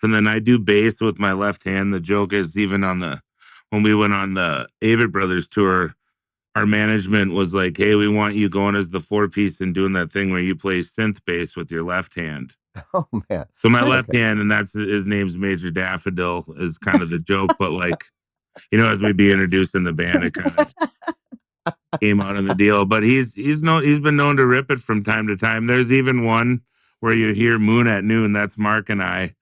and then I do bass with my left hand. The joke is even when we went on the Avett Brothers tour, our management was like, "Hey, we want you going as the 4-piece and doing that thing where you play synth bass with your left hand." Oh man. So my left hand, and that's his name's Major Daffodil, is kind of the joke. But like, as we be introduced in the band, it kind of came out in the deal. But he's been known to rip it from time to time. There's even one where you hear Moon at Noon. That's Mark and I.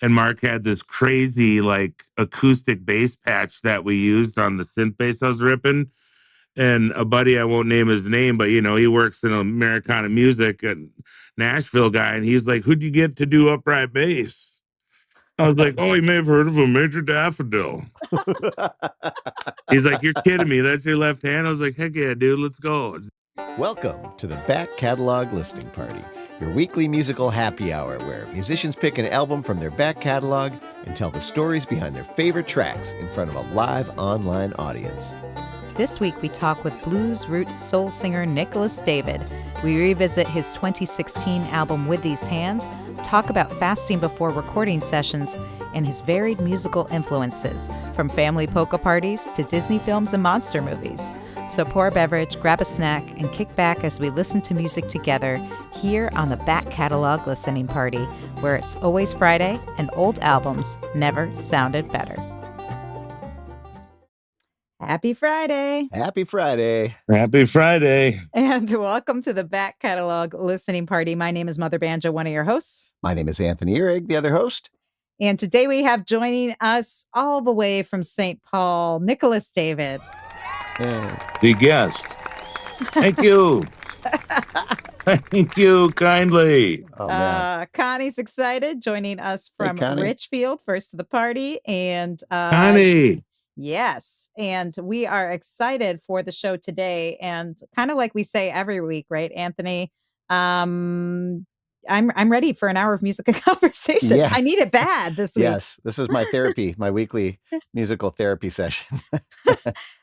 And Mark had this crazy like acoustic bass patch that we used on the synth bass I was ripping. And a buddy, I won't name his name, but he works in Americana music and Nashville guy. And he's like, "Who'd you get to do upright bass?" I was like, "Oh, you may have heard of him, Major Daffodil." He's like, "You're kidding me. That's your left hand?" I was like, "Heck yeah, dude, let's go." Welcome to the Back Catalog Listening Party, your weekly musical happy hour where musicians pick an album from their back catalog and tell the stories behind their favorite tracks in front of a live online audience. This week we talk with blues roots soul singer Nicholas David. We revisit his 2016 album With These Hands, talk about fasting before recording sessions, and his varied musical influences, from family polka parties to Disney films and monster movies. So pour a beverage, grab a snack, and kick back as we listen to music together here on the Back Catalog Listening Party, where it's always Friday and old albums never sounded better. Happy Friday. Happy Friday. Happy Friday. And welcome to the Back Catalog Listening Party. My name is Mother Banjo, one of your hosts. My name is Anthony Ihrig, the other host. And today we have joining us all the way from St. Paul, Nicholas David. The guest. Thank you. Thank you kindly. Oh, Connie's excited, joining us from Connie. Richfield, first to the party. And Connie. Yes. And we are excited for the show today. And kind of like we say every week, right, Anthony? I'm ready for an hour of music and conversation. Yeah. I need it bad this week. Yes, this is my therapy, my weekly musical therapy session.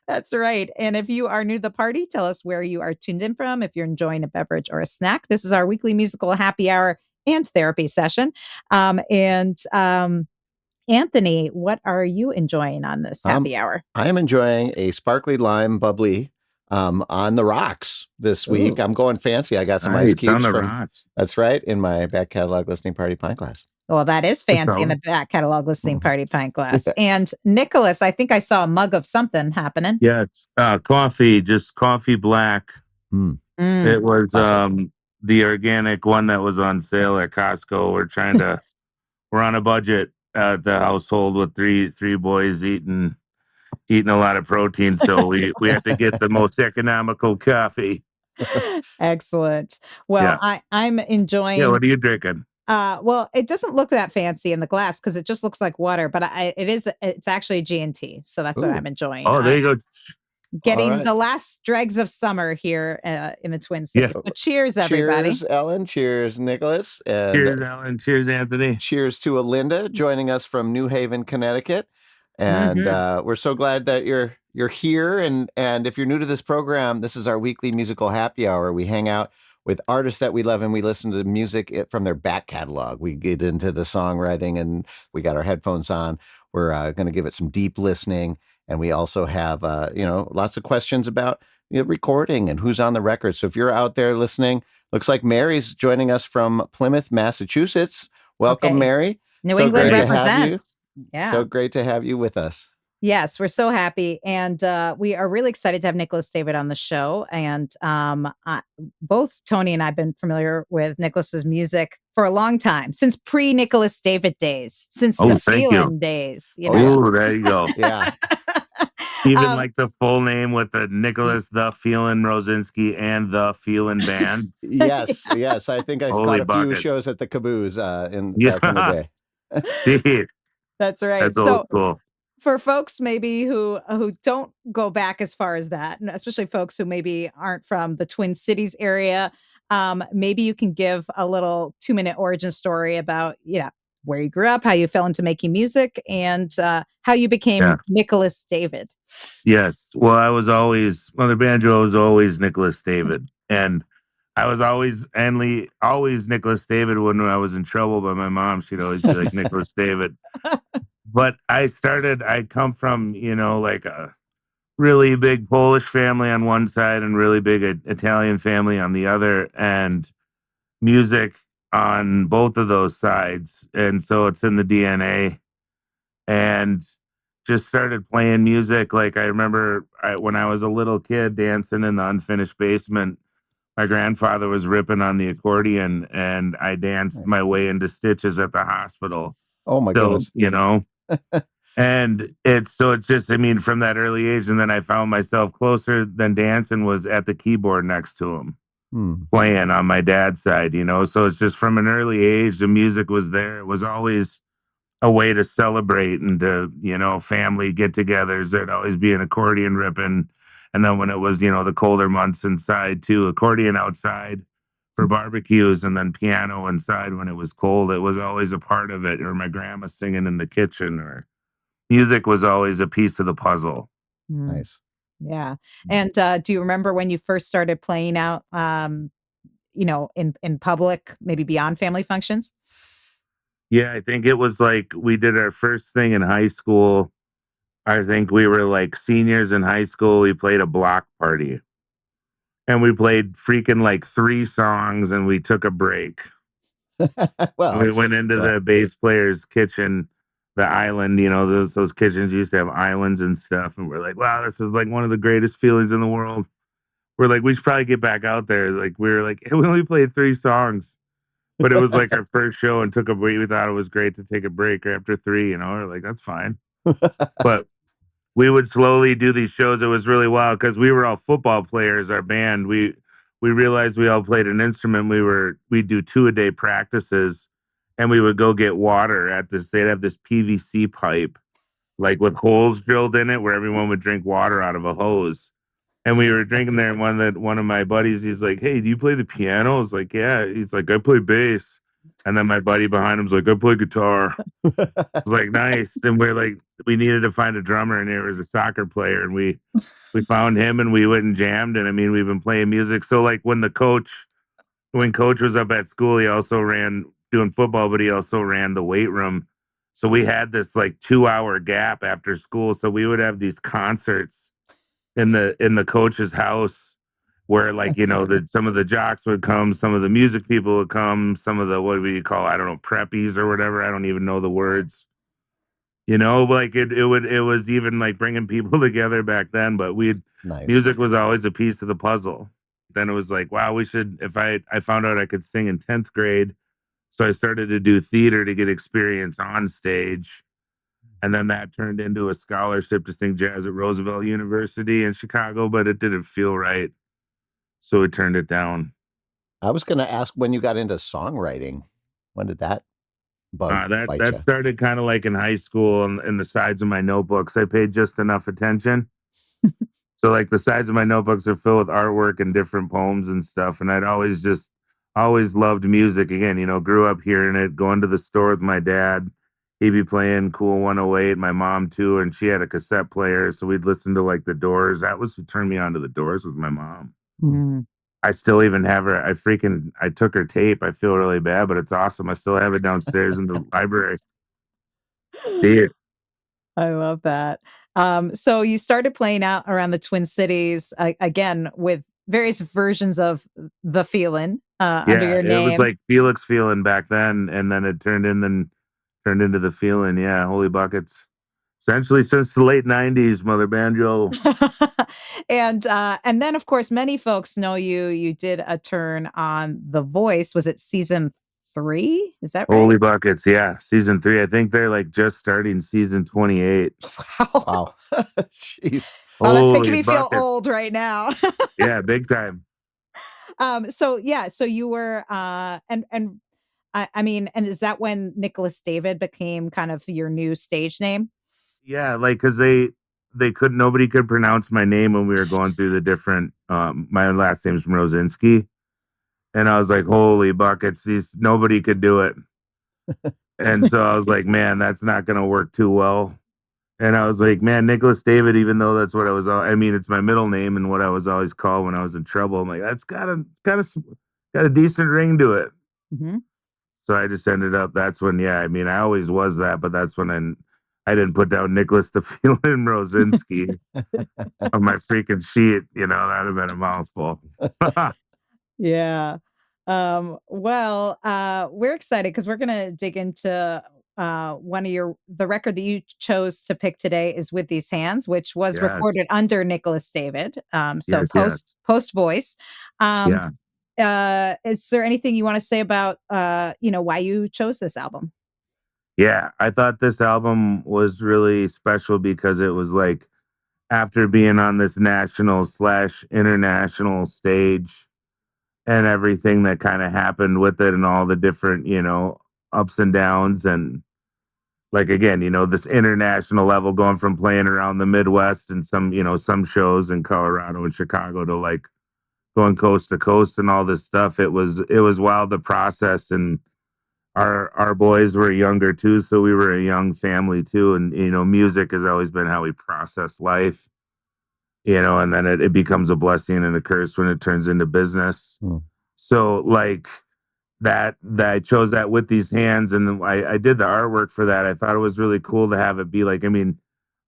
That's right. And if you are new to the party, tell us where you are tuned in from. If you're enjoying a beverage or a snack, this is our weekly musical happy hour and therapy session. Anthony, what are you enjoying on this happy hour? I am enjoying a sparkly lime bubbly on the rocks this week. I'm going fancy. I got some ice cubes on the from rocks. That's right, in my back catalog listening party pint glass. Well, that is fancy in the Back Catalog Listening Party pint glass. And Nicholas, I think I saw a mug of something happening. Yes, coffee, just coffee black. It was the organic one that was on sale at Costco. We're on a budget at the household with three boys eating a lot of protein, so we have to get the most economical coffee. Excellent. Well, yeah. I'm enjoying. Yeah, what are you drinking? Well, it doesn't look that fancy in the glass because it just looks like water, but it's actually a G&T, so that's what I'm enjoying. Oh, there you go. Getting the last dregs of summer here in the Twin Cities. So cheers, everybody. Cheers, Ellen. Cheers, Nicholas. And cheers, Ellen. Cheers, Anthony. Cheers to Alinda joining us from New Haven, Connecticut. And we're so glad that you're here. And if you're new to this program, this is our weekly musical happy hour. We hang out with artists that we love and we listen to music from their back catalog. We get into the songwriting and we got our headphones on. We're going to give it some deep listening. And we also have, lots of questions about recording and who's on the record. So if you're out there listening, looks like Mary's joining us from Plymouth, Massachusetts. Welcome, Mary. New England represents. Yeah. So great to have you with us. Yes, we're so happy. And we are really excited to have Nicholas David on the show. And both Tony and I have been familiar with Nicholas's music for a long time, since pre-Nicholas David days, since the Feelin' days. Oh, there you go. Yeah. Even like the full name with the Nicholas the Feelin' Rosinski and the Feelin' Band. Yes. I think I caught a few shows at the Caboose back in the day. That's right. That's old school. For folks maybe who don't go back as far as that, and especially folks who maybe aren't from the Twin Cities area, maybe you can give a little 2-minute origin story about, where you grew up, how you fell into making music, and how you became Nicholas David. Yes. Well, Mother Banjo was always Nicholas David. And I was always Nicholas David when I was in trouble by my mom. She'd always be like Nicholas David. But I come from, like a really big Polish family on one side and really big Italian family on the other, and music on both of those sides. And so it's in the DNA. And just started playing music. Like I remember when I was a little kid dancing in the unfinished basement. My grandfather was ripping on the accordion, and I danced Nice. my way into stitches at the hospital. Oh my So, goodness. and it's just, I mean, from that early age, and then I found myself closer than dancing was at the keyboard next to him, Hmm. playing on my dad's side. So it's just from an early age, the music was there. It was always a way to celebrate and to, family get-togethers. There'd always be an accordion ripping. And then when it was, the colder months inside too, accordion outside for barbecues, and then piano inside when it was cold. It was always a part of it. Or my grandma singing in the kitchen, or music was always a piece of the puzzle. Mm, Nice. yeah. And do you remember when you first started playing out, in public, maybe beyond family functions? Yeah, I think it was like we did our first thing in high school. I think we were like seniors in high school. We played a block party, and we played freaking like 3 songs, and we took a break. And Well, we went into so the bass player's kitchen, the island, those kitchens used to have islands and stuff, and we're like, "Wow, this is like one of the greatest feelings in the world." We're like, "We should probably get back out there." Like, we were like, "We only played 3 songs." But it was like our first show and took a break. We thought it was great to take a break after 3, we're like, "That's fine." But we would slowly do these shows. It was really wild because we were all football players, our band. We realized we all played an instrument. We'd do 2-a-day practices, and we would go get water at this. They'd have this PVC pipe, like with holes drilled in it, where everyone would drink water out of a hose. And we were drinking there, and one of my buddies, he's like, "Hey, do you play the piano?" I was like, "Yeah." He's like, "I play bass." And then my buddy behind him's like, "I play guitar." Was like, "Nice." And we're like, we needed to find a drummer, and there was a soccer player, and we found him, and we went and jammed. And I mean, we've been playing music. So like when coach was up at school, he also ran doing football, but he also ran the weight room. So we had this like 2-hour gap after school. So we would have these concerts in the coach's house, where like, some of the jocks would come, some of the music people would come, some of the, what do you call, I don't know, preppies or whatever. I don't even know the words. Like it was even like bringing people together back then, but nice. music was always a piece of the puzzle. Then it was like, wow, we should, if I found out I could sing in 10th grade. So I started to do theater to get experience on stage. And then that turned into a scholarship to sing jazz at Roosevelt University in Chicago, but it didn't feel right. So we turned it down. I was going to ask when you got into songwriting. When did that bug That bite that you? started kind of like in high school, and in the sides of my notebooks. I paid just enough attention. So like the sides of my notebooks are filled with artwork and different poems and stuff. And I'd always loved music. Again, grew up hearing it, going to the store with my dad. He'd be playing Cool 108, my mom too, and she had a cassette player. So we'd listen to like the Doors. That was what turned me on to the Doors, was my mom. Mm. I still even have her. I took her tape. I feel really bad, but it's awesome. I still have it downstairs in the library. See it. I love that. So you started playing out around the Twin Cities again with various versions of the feeling under Yeah, your it was name. like Felix feeling back then, and then it turned into the feeling. Yeah, holy buckets. Essentially since the late '90s, Mother Banjo. And then of course many folks know you did a turn on The Voice. Was it season 3? Is that right? Holy buckets. Yeah, season 3. I think they're like just starting season 28. Wow. Wow. Jeez. Wow, that's making Holy me feel buckets. old right now. Yeah, big time. So yeah, so you were and I mean, and is that when Nicholas David became kind of your new stage name? Yeah, like cuz they could nobody could pronounce my name when we were going through the different my last name's Mrozinski, and I was like, "Holy buckets, these nobody could do it." And so I was like, "Man, that's not going to work too well." And I was like, "Man, Nicholas David, even though that's what I mean, it's my middle name and what I was always called when I was in trouble. I'm like, that's gotta, got a decent ring to it. Mm-hmm. So I just ended up. That's when, yeah. I mean, I always was that, but that's when I didn't put down Nicholas DeFeel and Rosinski on my freaking sheet. That'd have been a mouthful. Yeah. Well, we're excited because we're gonna dig into the record that you chose to pick today is With These Hands, which was Yes, recorded under Nicholas David. So yes, yes, post voice. Um, yeah. is there anything you want to say about why you chose this album? Yeah, I thought this album was really special because it was like after being on this national/international stage and everything that kind of happened with it and all the different, ups and downs and like again, this international level going from playing around the Midwest and some shows in Colorado and Chicago to like going coast to coast and all this stuff. It was wild the process and our boys were younger too, so we were a young family too. And music has always been how we process life, and then it becomes a blessing and a curse when it turns into business. Mm. So like that I chose that With These Hands, and then I did the artwork for that. I thought it was really cool to have it be like, I mean,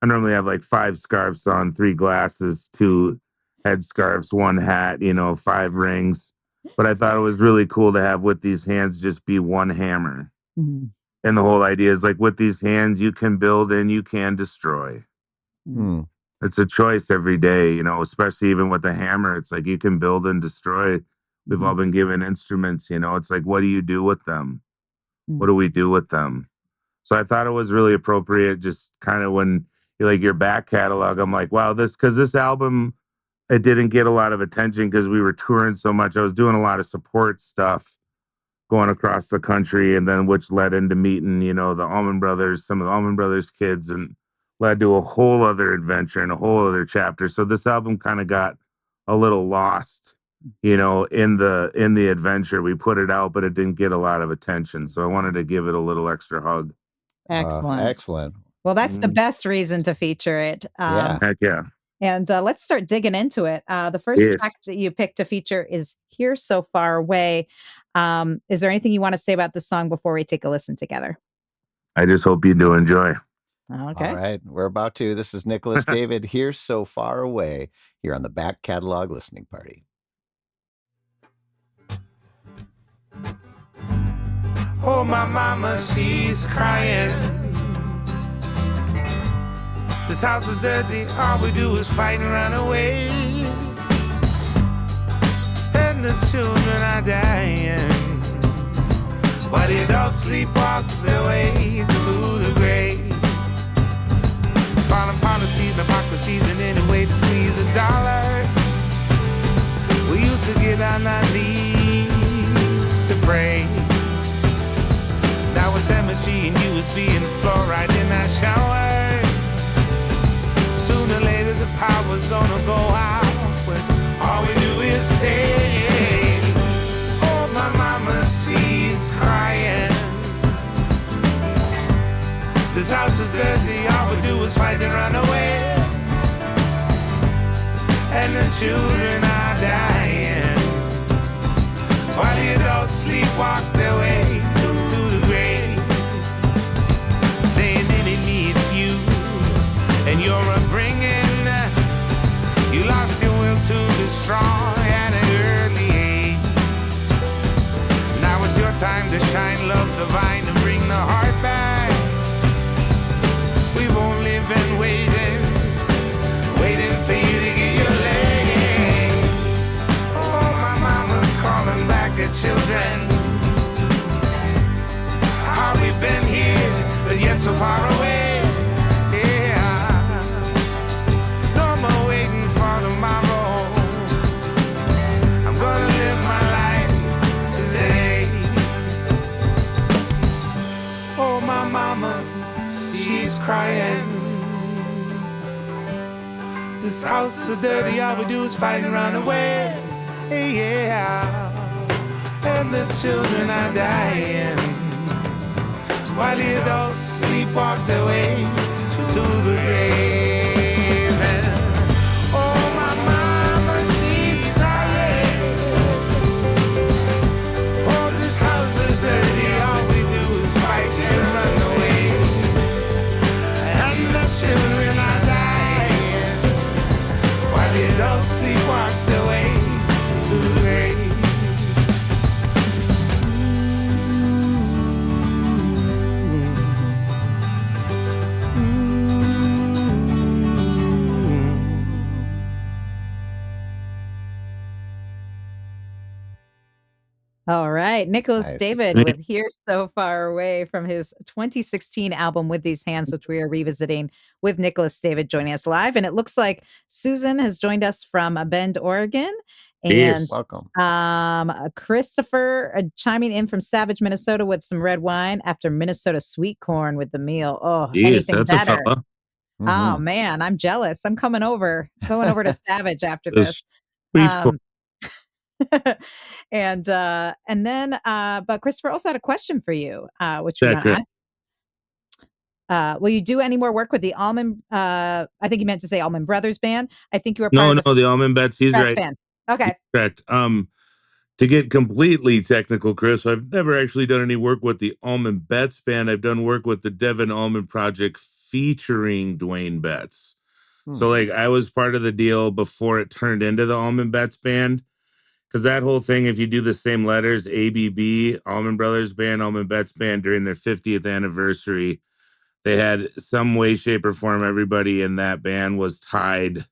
I normally have like 5 scarves on, 3 glasses, 2 head scarves, 1 hat, 5 rings. But I thought it was really cool to have With These Hands just be 1 hammer. Mhm. And the whole idea is like with these hands, you can build and you can destroy. Mm. It's a choice every day, especially even with the hammer. It's like you can build and destroy. We've all been given instruments, it's like, what do you do with them? What do we do with them? So I thought it was really appropriate, just kind of when you like your back catalog. I'm like, wow, because this album, it didn't get a lot of attention because we were touring so much. I was doing a lot of support stuff going across the country, and then which led into meeting, the Allman Brothers, some of the Allman Brothers kids, and led to a whole other adventure and a whole other chapter. So this album kind of got a little lost, in the adventure. We put it out, but it didn't get a lot of attention. So I wanted to give it a little extra hug. Excellent. Excellent. Well, that's the best reason to feature it. Yeah. Heck yeah. And let's start digging into it. The first Yes. track that you picked to feature is Here So Far Away. Is there anything you want to say about the song before we take a listen together? I just hope you do enjoy. Okay. All right. We're about to. This is Nicholas David, Here So Far Away, here on the Back Catalog Listening Party. Oh, my mama, she's crying. This house is dirty, all we do is fight and run away. And the children are dying, while the adults sleepwalk their way to the grave. Foreign policies, hypocrisies, and any way to squeeze a dollar. We used to get on our knees to pray. Now it's MSG and USB and fluoride in our shower. Sooner or later the power's gonna go out, but all we do is say, oh, my mama, she's crying. This house is dirty, all we do is fight and run away. And the children are dying, while the adults sleepwalk their way to the grave. Saying enemy, it's you and your upbringing. You lost your will to be strong at an early age. Now it's your time to shine, love divine, and bring the heart back. We've only been waiting for you to get your legs. Oh, my mama's calling back her children. How we've been here, but yet so far away. Yeah, no more waiting for tomorrow. I'm gonna live my life today. Oh, my mama, she's crying. This house is dirty, all we do is fight and run away. Yeah, and the children are dying, while the adults sleepwalk their way to the grave. And, oh, my mama, she's crying. right. Nicholas Nice. David with Here So Far Away from his 2016 album With These Hands, which we are revisiting with Nicholas David joining us live. And it looks like Susan has joined us from Bend, Oregon. And Yes. Welcome. Christopher chiming in from Savage, Minnesota with some red wine after Minnesota sweet corn with the meal. Oh, Jeez, anything that's better. a fella. Oh man, I'm jealous. I'm coming over, going over to Savage after The this. sweet corn. And then but Christopher also had a question for you, which we That want to Chris. ask. Will you do any more work with the Allman I think you meant to say Allman Brothers Band. I think you were No, part no, of the the Almond Bets. He's Bats right. band. Okay. Correct. To get completely technical, Chris, I've never actually done any work with the Almond Betts band. I've done work with the Devin Almond Project featuring Dwayne Betts. So, like, I was part of the deal before it turned into the Almond Betts band. Because that whole thing, if you do the same letters, ABB, Almond Brothers Band, Almond Betts Band, during their 50th anniversary, they had some way, shape, or form, everybody in that band was tied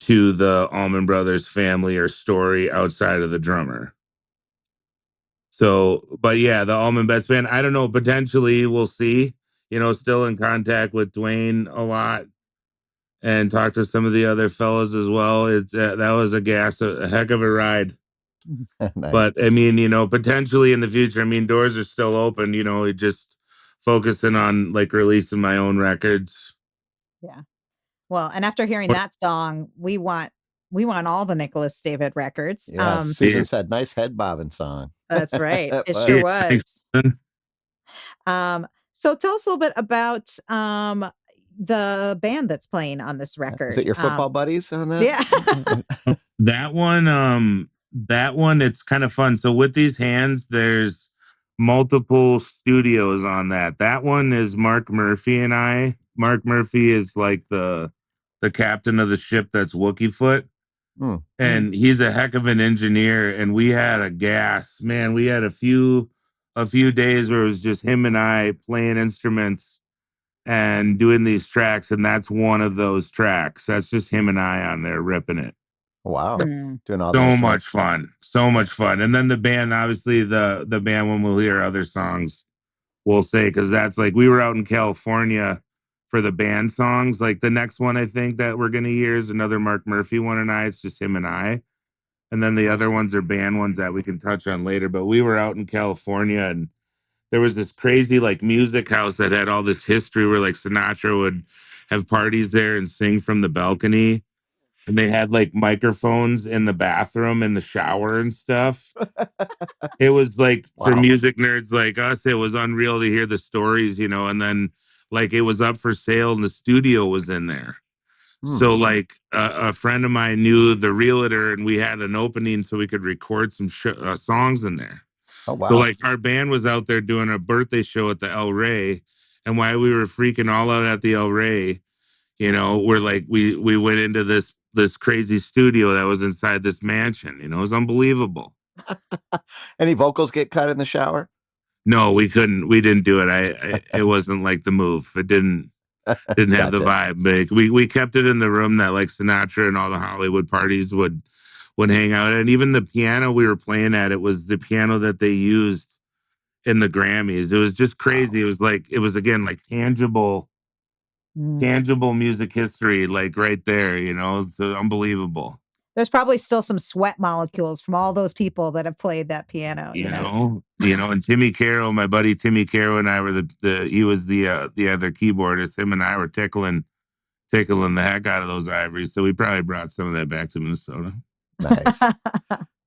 to the Allman Brothers family or story outside of the drummer. So, but yeah, the Allman Betts band, I don't know, potentially we'll see, still in contact with Dwayne a lot and talk to some of the other fellas as well. It's that was a heck of a ride. Nice. But I mean, potentially in the future, I mean, doors are still open, just focusing on like releasing my own records. Yeah. Well, and after hearing that song, we want all the Nicholas David records. Yeah, Susan Yes. said, "Nice head bobbing song." That's right. It But- sure Yes, thanks, was. man. So tell us a little bit about the band that's playing on this record. Is it your football buddies on that? Yeah. That one, it's kind of fun. So with these hands, there's multiple studios on that. That one is Mark Murphy and I. Mark Murphy is like the captain of the ship that's Wookie Foot. And he's a heck of an engineer. And we had a gas, man. We had a few days where it was just him and I playing instruments and doing these tracks. And that's one of those tracks. That's just him and I on there ripping it. Wow, doing all So those much fun. So much fun. And then the band, obviously the band, when we'll hear other songs, we'll say, because that's like we were out in California for the band songs. Like the next one I think that we're gonna hear is another Mark Murphy one, and it's just him and I. And then the other ones are band ones that we can touch on later. But we were out in California, and there was this crazy like music house that had all this history where like Sinatra would have parties there and sing from the balcony. And they had like microphones in the bathroom and the shower and stuff. It was like for Wow. music nerds like us, it was unreal to hear the stories, and then like it was up for sale and the studio was in there. So like a friend of mine knew the realtor and we had an opening so we could record some songs in there. Oh wow. So like our band was out there doing a birthday show at the El Rey, and while we were freaking all out at the El Rey, we're like we went into this crazy studio that was inside this mansion. It was unbelievable. Any vocals get cut in the shower? No, we couldn't. We didn't do it. It wasn't like the move. It didn't have the vibe. Like we kept it in the room that like Sinatra and all the Hollywood parties would hang out at. And even the piano we were playing at, it was the piano that they used in the Grammys. It was just crazy. Wow. It was again like tangible music history, like right there. It's unbelievable. There's probably still some sweat molecules from all those people that have played that piano. And Timmy Carroll, my buddy Timmy Carroll and I were he was the other keyboardist. Him and I were tickling the heck out of those ivories. So we probably brought some of that back to Minnesota. Nice.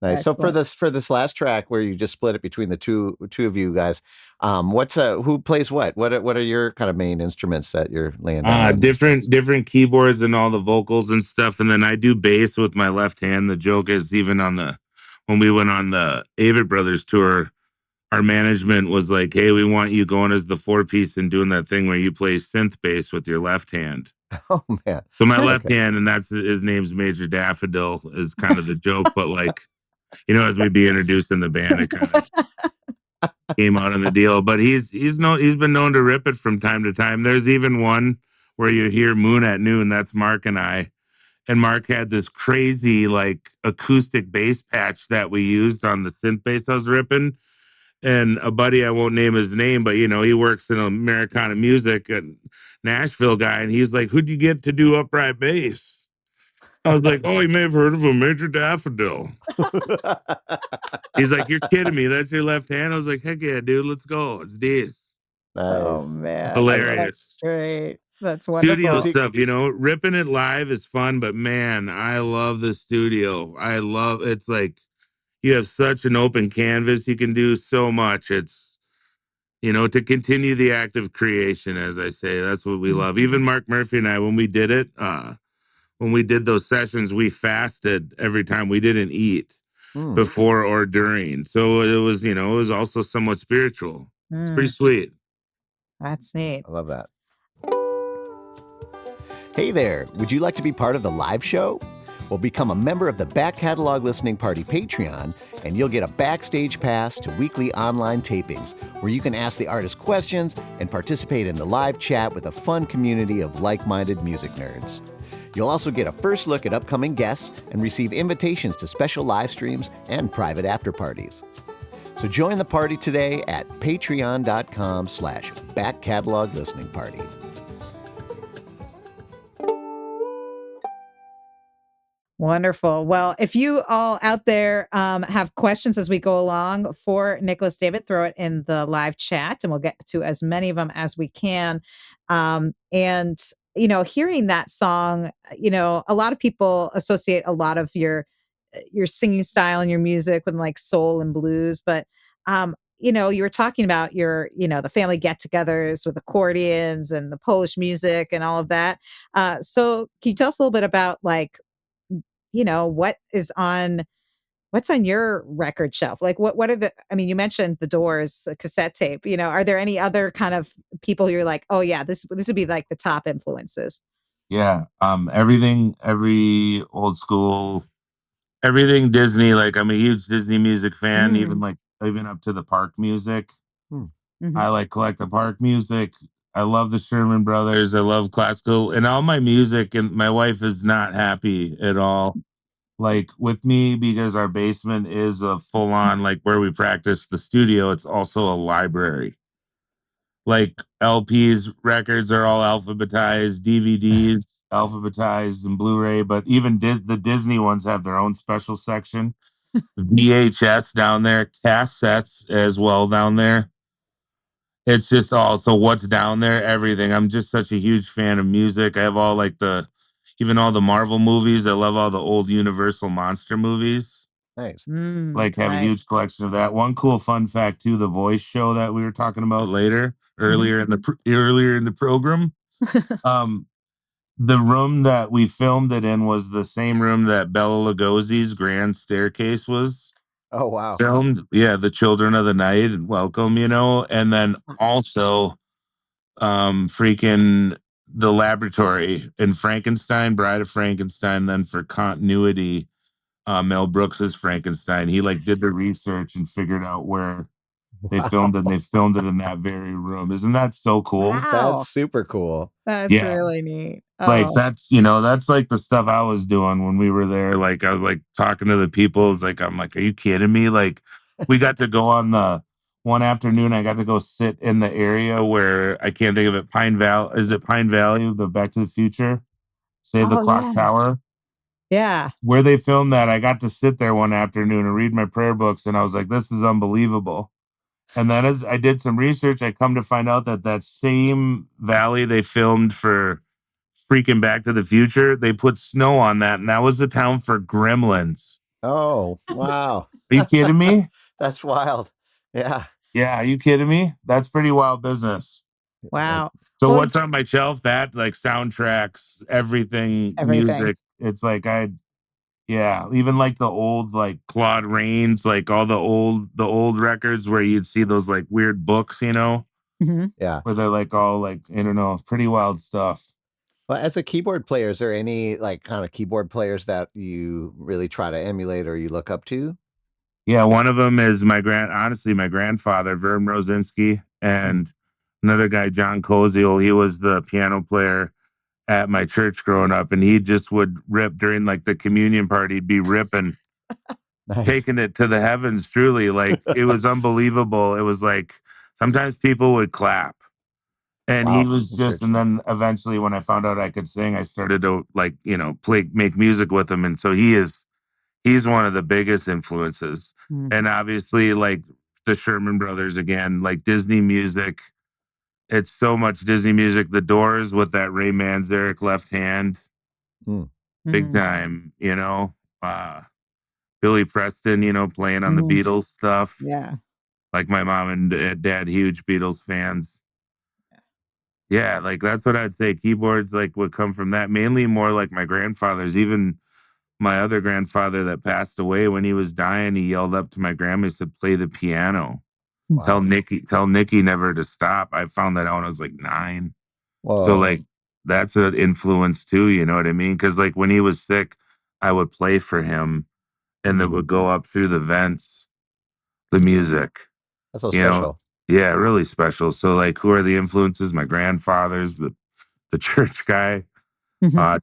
Nice. So Excellent. for this last track where you just split it between the two of you guys, who plays what? What are your kind of main instruments that you're laying down? Different keyboards and all the vocals and stuff. And then I do bass with my left hand. The joke is even when we went on the Ihrig Brothers tour, our management was like, "Hey, we want you going as the 4-piece and doing that thing where you play synth bass with your left hand." Oh man. So my left hand, and that's his name's Major Daffodil, is kind of the joke. But like, as we be introduced in the band, it kind of came out in the deal. But he's been known to rip it from time to time. There's even one where you hear Moon at Noon. That's Mark and I. and Mark had this crazy like acoustic bass patch that we used on the synth bass I was ripping. And a buddy, I won't name his name, but he works in Americana music and Nashville guy, and he's like, "Who'd you get to do upright bass?" I was like, "Oh, you may have heard of a Major Daffodil." He's like, "You're kidding me? That's your left hand?" I was like, "Heck yeah, dude, let's go. It's this." Oh Nice. man, that's Hilarious. great. That's Studio wonderful. stuff, ripping it live is fun, but man, I love the studio. I love it's like you have such an open canvas. You can do so much. It's to continue the act of creation, as I say. That's what we love. Even Mark Murphy and I, when we did it, when we did those sessions, we fasted every time. We didn't eat before or during. So it was also somewhat spiritual. It's pretty sweet. That's neat. I love that. Hey there, would you like to be part of the live show? Well, become a member of the Back Catalog Listening Party Patreon, and you'll get a backstage pass to weekly online tapings where you can ask the artist questions and participate in the live chat with a fun community of like-minded music nerds. You'll also get a first look at upcoming guests and receive invitations to special live streams and private after parties. So join the party today at patreon.com/Back Catalog Listening Party. Wonderful. Well, if you all out there have questions as we go along for Nicholas David, throw it in the live chat and we'll get to as many of them as we can. And hearing that song, a lot of people associate a lot of your singing style and your music with like soul and blues. But, you were talking about your, the family get-togethers with accordions and the Polish music and all of that. So can you tell us a little bit about like, what's on your record shelf? Like what are you mentioned the Doors, cassette tape, are there any other kind of people you're like, oh yeah, this would be like the top influences? Yeah. Every old school, everything Disney. Like I'm a huge Disney music fan, even up to the park music. I like collect the park music. I love the Sherman Brothers. I love classical and all my music. And my wife is not happy at all, like with me, because our basement is a full on, like where we practice the studio. It's also a library. Like LPs, records are all alphabetized, DVDs alphabetized, and Blu-ray. But even the Disney ones have their own special section. VHS down there, cassettes as well down there. It's just all so what's down there, everything. I'm just such a huge fan of music. I have all like even all the Marvel movies. I love all the old Universal monster movies. Nice. Like have a huge collection of that. One cool fun fact too, the voice show that we were talking about earlier in the program. The room that we filmed it in was the same room that Bela Lugosi's Grand Staircase was. Oh, wow. Filmed. Yeah, the Children of the Night and Welcome, and then also freaking the Laboratory in Frankenstein, Bride of Frankenstein. Then for continuity, Mel Brooks's Frankenstein. He like did the research and figured out where they filmed it, and they filmed it in that very room. Isn't that so cool? Wow. That's super cool. That's really neat. Like that's like the stuff I was doing when we were there. Like I was like talking to the people. It's like, I'm like, are you kidding me? Like we got to go on the one afternoon. I got to go sit in the area where I can't think of it. Pine Valley. Is it Pine Valley? The Back to the Future, Save the Clock Tower. Yeah. Where they filmed that. I got to sit there one afternoon and read my prayer books. And I was like, this is unbelievable. And then as I did some research, I come to find out that same valley they filmed for freaking Back to the Future, they put snow on that, and that was the town for Gremlins. Oh, wow. Are you kidding me? That's wild. Yeah. Yeah, are you kidding me? That's pretty wild business. Wow. So what's on my shelf? That like soundtracks, everything. Music. It's like even like the old like Claude Rains, like all the old records where you'd see those like weird books, Yeah. where they're like all like, I don't know, pretty wild stuff. Well, as a keyboard player, is there any like kind of keyboard players that you really try to emulate or you look up to? Yeah, one of them is my grandfather, Vern Rosinski, and another guy, John Koziel. He was the piano player at my church growing up, and he just would rip during like the communion part. He'd be ripping, Nice. taking it to the heavens. Truly, like it was unbelievable. It was like sometimes people would clap, and he Wow, was that's just. great. And then eventually, when I found out I could sing, I started to like make music with him, and so he's one of the biggest influences. And obviously, like the Sherman Brothers again, like Disney music. It's so much Disney music. The Doors with that Ray Manzarek left hand, Mm. big time. Billy Preston, playing on the Beatles stuff. Yeah. Like my mom and dad, huge Beatles fans. Yeah, like that's what I'd say. Keyboards like would come from that. Mainly more like my grandfather's. Even my other grandfather that passed away when he was dying, he yelled up to my grandma, he said, "Play the piano. Wow. Tell Nikki never to stop." I found that out when I was like 9. So Whoa. like that's an influence too, you know what I mean? Because like when he was sick, I would play for him and it would go up through the vents, the music. That's so You know, special. yeah, really special. So like who are the influences? My grandfather's, the church guy,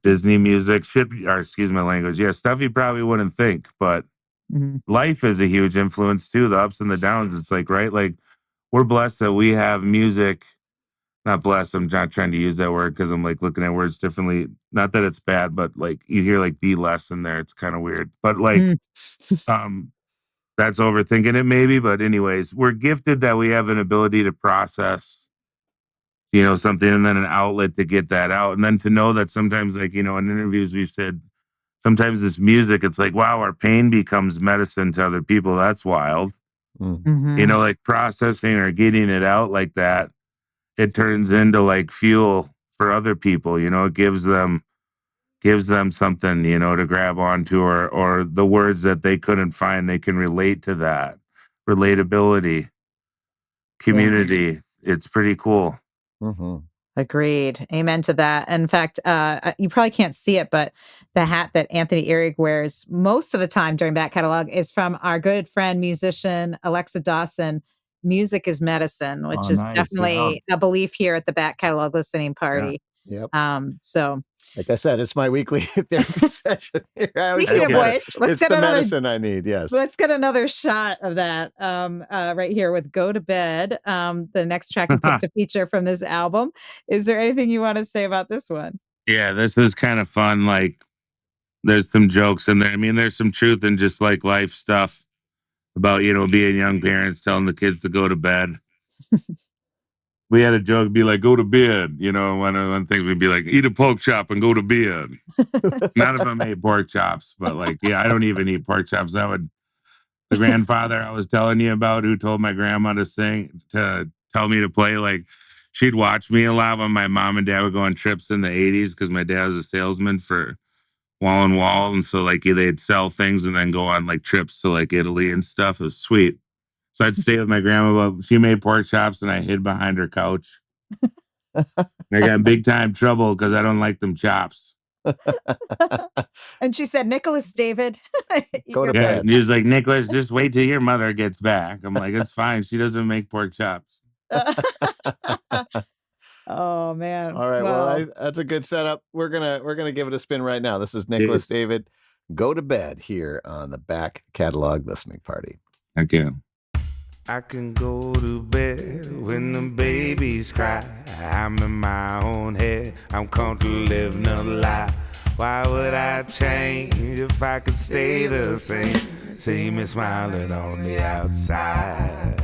Disney music, excuse my language. Yeah, stuff you probably wouldn't think, but life is a huge influence too, the ups and the downs. It's like, right? Like we're blessed that we have music. Not blessed. I'm not trying to use that word because I'm like looking at words differently. Not that it's bad, but like you hear like be less in there. It's kind of weird. But like that's overthinking it maybe. But anyways, we're gifted that we have an ability to process, something and then an outlet to get that out. And then to know that sometimes like, in interviews we've said sometimes this music, it's like, wow, our pain becomes medicine to other people. That's wild. Mm. Like processing or getting it out like that. It turns into like fuel for other people, it gives them something, to grab onto or the words that they couldn't find, they can relate to that. Relatability, community. It's pretty cool. Mm-hmm. Agreed. Amen to that. In fact, you probably can't see it, but the hat that Anthony Ihrig wears most of the time during back catalog is from our good friend, musician Alexa Dawson. Music is medicine, which is Nice. definitely a belief here at the back catalog listening party. Yep. So like I said, it's my weekly therapy session. Speaking of which, it's the medicine I need. Yes. Let's get another shot of that right here with Go to Bed, the next track you picked to feature from this album. Is there anything you want to say about this one? Yeah, this is kind of fun. Like there's some jokes in there. I mean, there's some truth in just like life stuff about, being young parents, telling the kids to go to bed. We had a joke be like, go to bed. One thing we'd be like, eat a pork chop and go to bed. None of them ate pork chops, but like, yeah, I don't even eat pork chops. The grandfather I was telling you about who told my grandma to tell me to play, like she'd watch me a lot when my mom and dad would go on trips in the 80s because my dad was a salesman for Wall and Wall. And so like they'd sell things and then go on like trips to like Italy and stuff. It was sweet. So I'd stay with my grandma, but she made pork chops and I hid behind her couch. I got in big time trouble because I don't like them chops. And she said, Nicholas David, go to Yeah, bed. and he's like, Nicholas, just wait till your mother gets back. I'm like, it's fine. She doesn't make pork chops. Oh man. All right. Well, that's a good setup. We're gonna give it a spin right now. This is Nicholas David. Go to Bed here on the back catalog listening party. Thank you. I can go to bed when the babies cry. I'm in my own head. I'm comfortable living a lie. Why would I change if I could stay the same? See me smiling on the outside.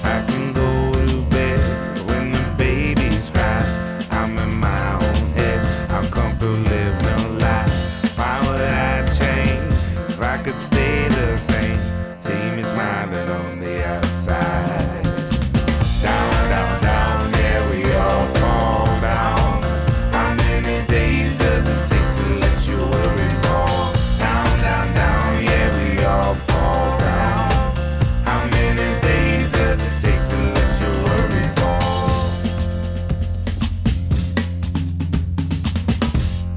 I can go to bed when the babies cry. I'm in my own head. I'm comfortable living a lie. Why would I change if I could stay the same? See me smiling on the outside. Down, down, down, yeah, we all fall down. How many days does it take to let your worry fall? Down, down, down, yeah, we all fall down. How many days does it take to let your worry fall?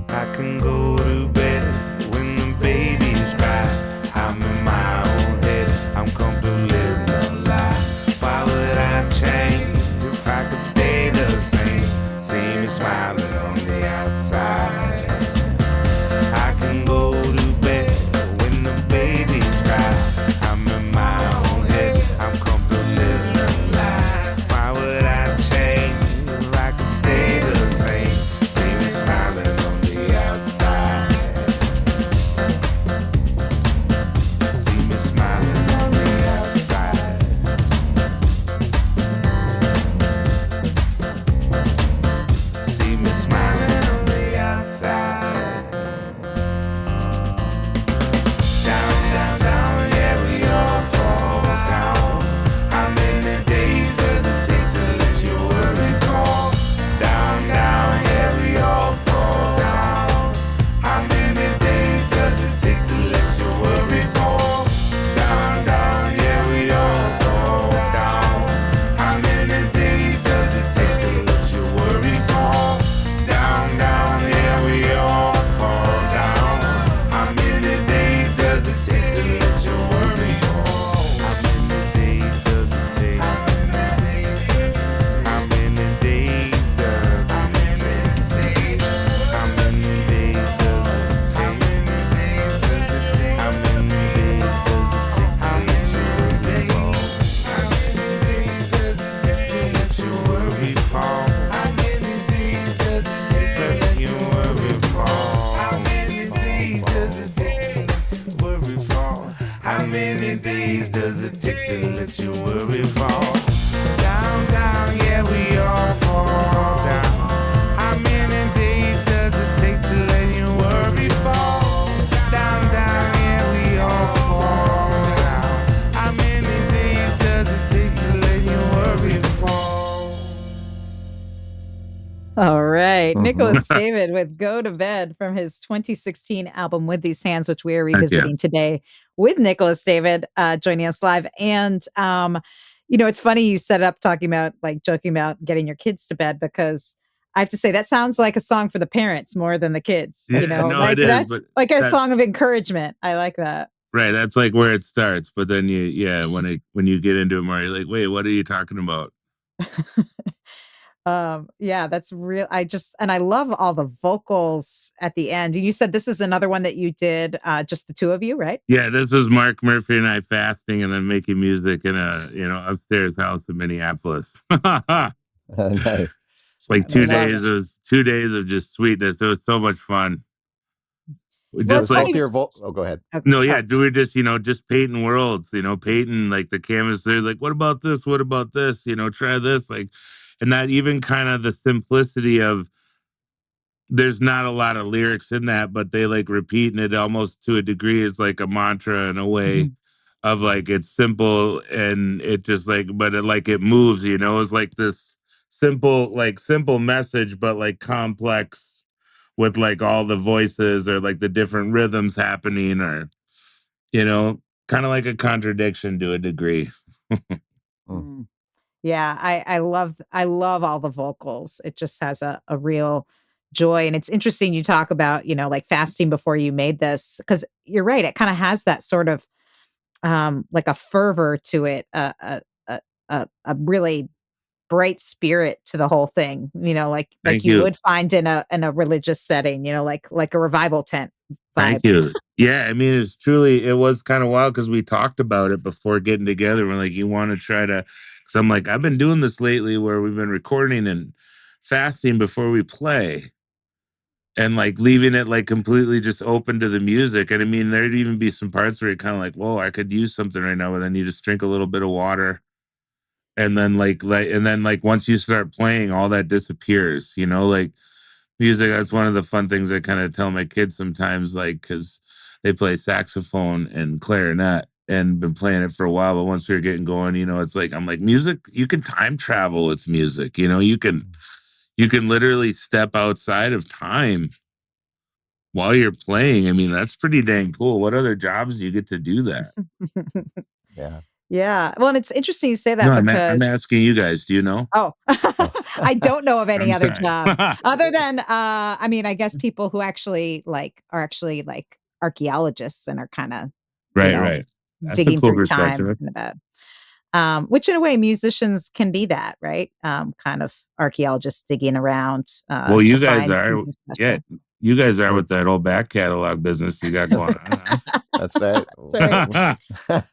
I can go to bed when the babies cry. I'm in my own head, I'm comfortable living a lie. Why would I change if I could stay the same? See me smiling on the days does it take to let your worry fall down, down? Yeah, we all fall down. How many days does it take to let your worry fall down, down? Yeah, we all fall down. How many days does it take to let your worry fall? All right. Mhm. Nicholas David with Go to Bed from his 2016 album With These Hands, which we are Heck yeah. revisiting today with Nicholas David joining us live. And, you know, it's funny you set up talking about like joking about getting your kids to bed, because I have to say that sounds like a song for the parents more than the kids. You Yeah, know, no, like it is, that's but like a that song of encouragement. I like that. right, that's like where it starts. But then when you get into it more, you're like, wait, what are you talking about? Yeah, that's real. And I love all the vocals at the end. You said this is another one that you did, just the two of you, right? Yeah, this was Mark Murphy and I fasting and then making music in a upstairs house in Minneapolis. Nice. It's like I love it. 2 days of just sweetness. It was so much fun. We Well, just it's Was like funny. oh, go ahead. no, yeah, do we just painting worlds, painting like the canvas. There's like, what about this? What about this? Try this, like, and that even kind of the simplicity of there's not a lot of lyrics in that, but they like repeating it almost to a degree is like a mantra in a way of like it's simple and it just like, but it moves, it's like this simple message, but like complex with like all the voices or like the different rhythms happening or, you know, kind of like a contradiction to a degree. Mm. Yeah, I love all the vocals. It just has a real joy. And it's interesting you talk about, like fasting before you made this, because you're right, it kind of has that sort of like a fervor to it, a really bright spirit to the whole thing, like Thank you you. would find in a religious setting, like a revival tent Thank vibe. you. Yeah, I mean, it was kind of wild because we talked about it before getting together. We're like, you want to try to, because I'm like, I've been doing this lately where we've been recording and fasting before we play and like leaving it like completely just open to the music. And I mean, there'd even be some parts where you're kind of like, whoa, I could use something right now. But then you just drink a little bit of water. And then like once you start playing, all that disappears, like music. That's one of the fun things I kind of tell my kids sometimes, like, because they play saxophone and clarinet and been playing it for a while. But once we're getting going, it's like, I'm like, music, you can time travel with music, you can literally step outside of time while you're playing. I mean, that's pretty dang cool. What other jobs do you get to do that? Yeah. Yeah. Well, and it's interesting you say No, that I'm, because I'm asking you guys, do you know? oh, Oh. I don't know of any I'm other sorry. jobs other than I mean, I guess people who actually are actually like archaeologists and are kind of, you Right, know, right. That's a digging cool through time perspective. in about which in a way musicians can be that, right? Kind of archaeologists digging around Well, to you guys find are, something yeah, special. you guys are Mm. with that whole back catalog business you got going on, That's right. That's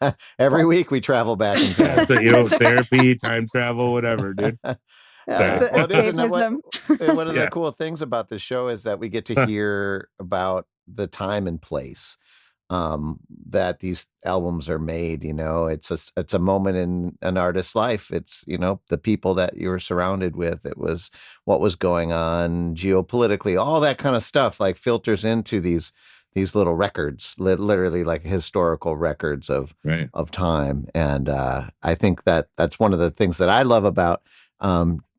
huh? Every week we travel back in Yeah, time. so That's right. therapy, time travel, whatever, dude. Yeah, it's Sorry. Yeah. Well, it is. And escapism. one of the Yeah, cool things about the show is that we get to hear about the time and place that these albums are made. It's a moment in an artist's life. It's, the people that you were surrounded with. It was what was going on geopolitically, all that kind of stuff like filters into these little records, literally like historical records right. of time. And I think that's one of the things that I love about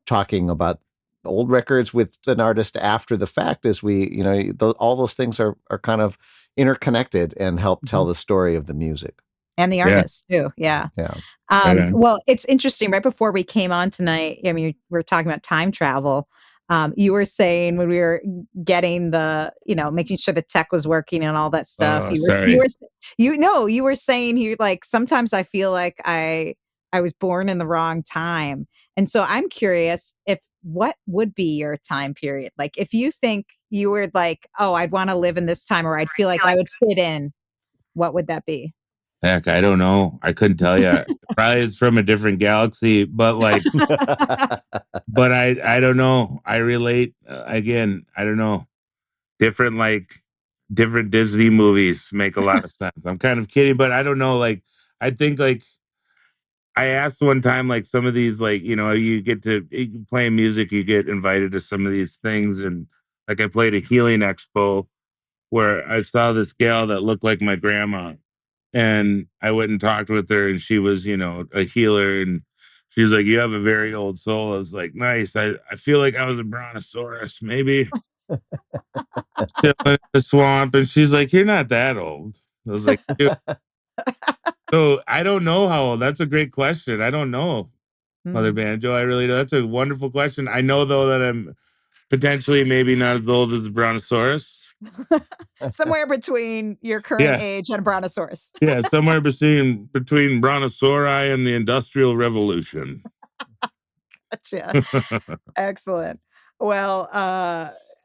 talking about old records with an artist after the fact is all those things are kind of interconnected and help tell Mhm. the story of the music. And the Yeah, artists too. Yeah. Yeah. right on. Well, it's interesting. Right before we came on tonight, I mean, we were talking about time travel. You were saying when we were getting making sure the tech was working and all that stuff. Oh, sorry. You were saying you like sometimes I feel like I was born in the wrong time, and so I'm curious if what would be your time period? Like if you think you were like, oh, I'd want to live in this time, or I'd feel like I would fit in. What would that be? Heck, I don't know. I couldn't tell you. Probably it's from a different galaxy, but like, but I don't know. I relate again. I don't know. Different different Disney movies make a lot of sense. I'm kind of kidding, but I don't know. Like I think like I asked one time, like some of these, like, you get to playing music, you get invited to some of these things. And like I played a healing expo where I saw this gal that looked like my grandma. And I went and talked with her, and she was, a healer. And she's like, "You have a very old soul." I was like, "Nice. I feel like I was a brontosaurus, maybe chilling in the swamp." And she's like, "You're not that old." I was like, "Dude." So I don't know how old. That's a great question. I don't know, Mother Mm. Banjo. I really do. That's a wonderful question. I know though that I'm potentially maybe not as old as the brontosaurus. Somewhere between your current Yeah. age and a brontosaurus. Yeah, somewhere between brontosauri and the Industrial Revolution. Gotcha. Excellent. Well,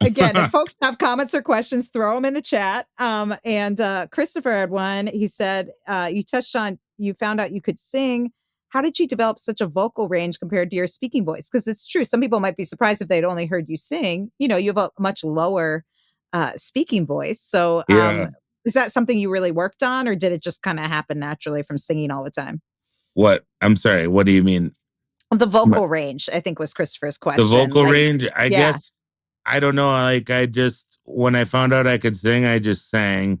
again, if folks have comments or questions, throw them in the chat. And Christopher had one. He said, you touched on, you found out you could sing. How did you develop such a vocal range compared to your speaking voice? Because it's true. Some people might be surprised if they'd only heard you sing. You have a much lower speaking voice. So Yeah. is that something you really worked on, or did it just kind of happen naturally from singing all the time? What? I'm sorry. What do you mean? The What? vocal range, I think, was Christopher's The question. vocal Like, range? I yeah. guess I don't know. Like I just when I found out I could sing, I just sang.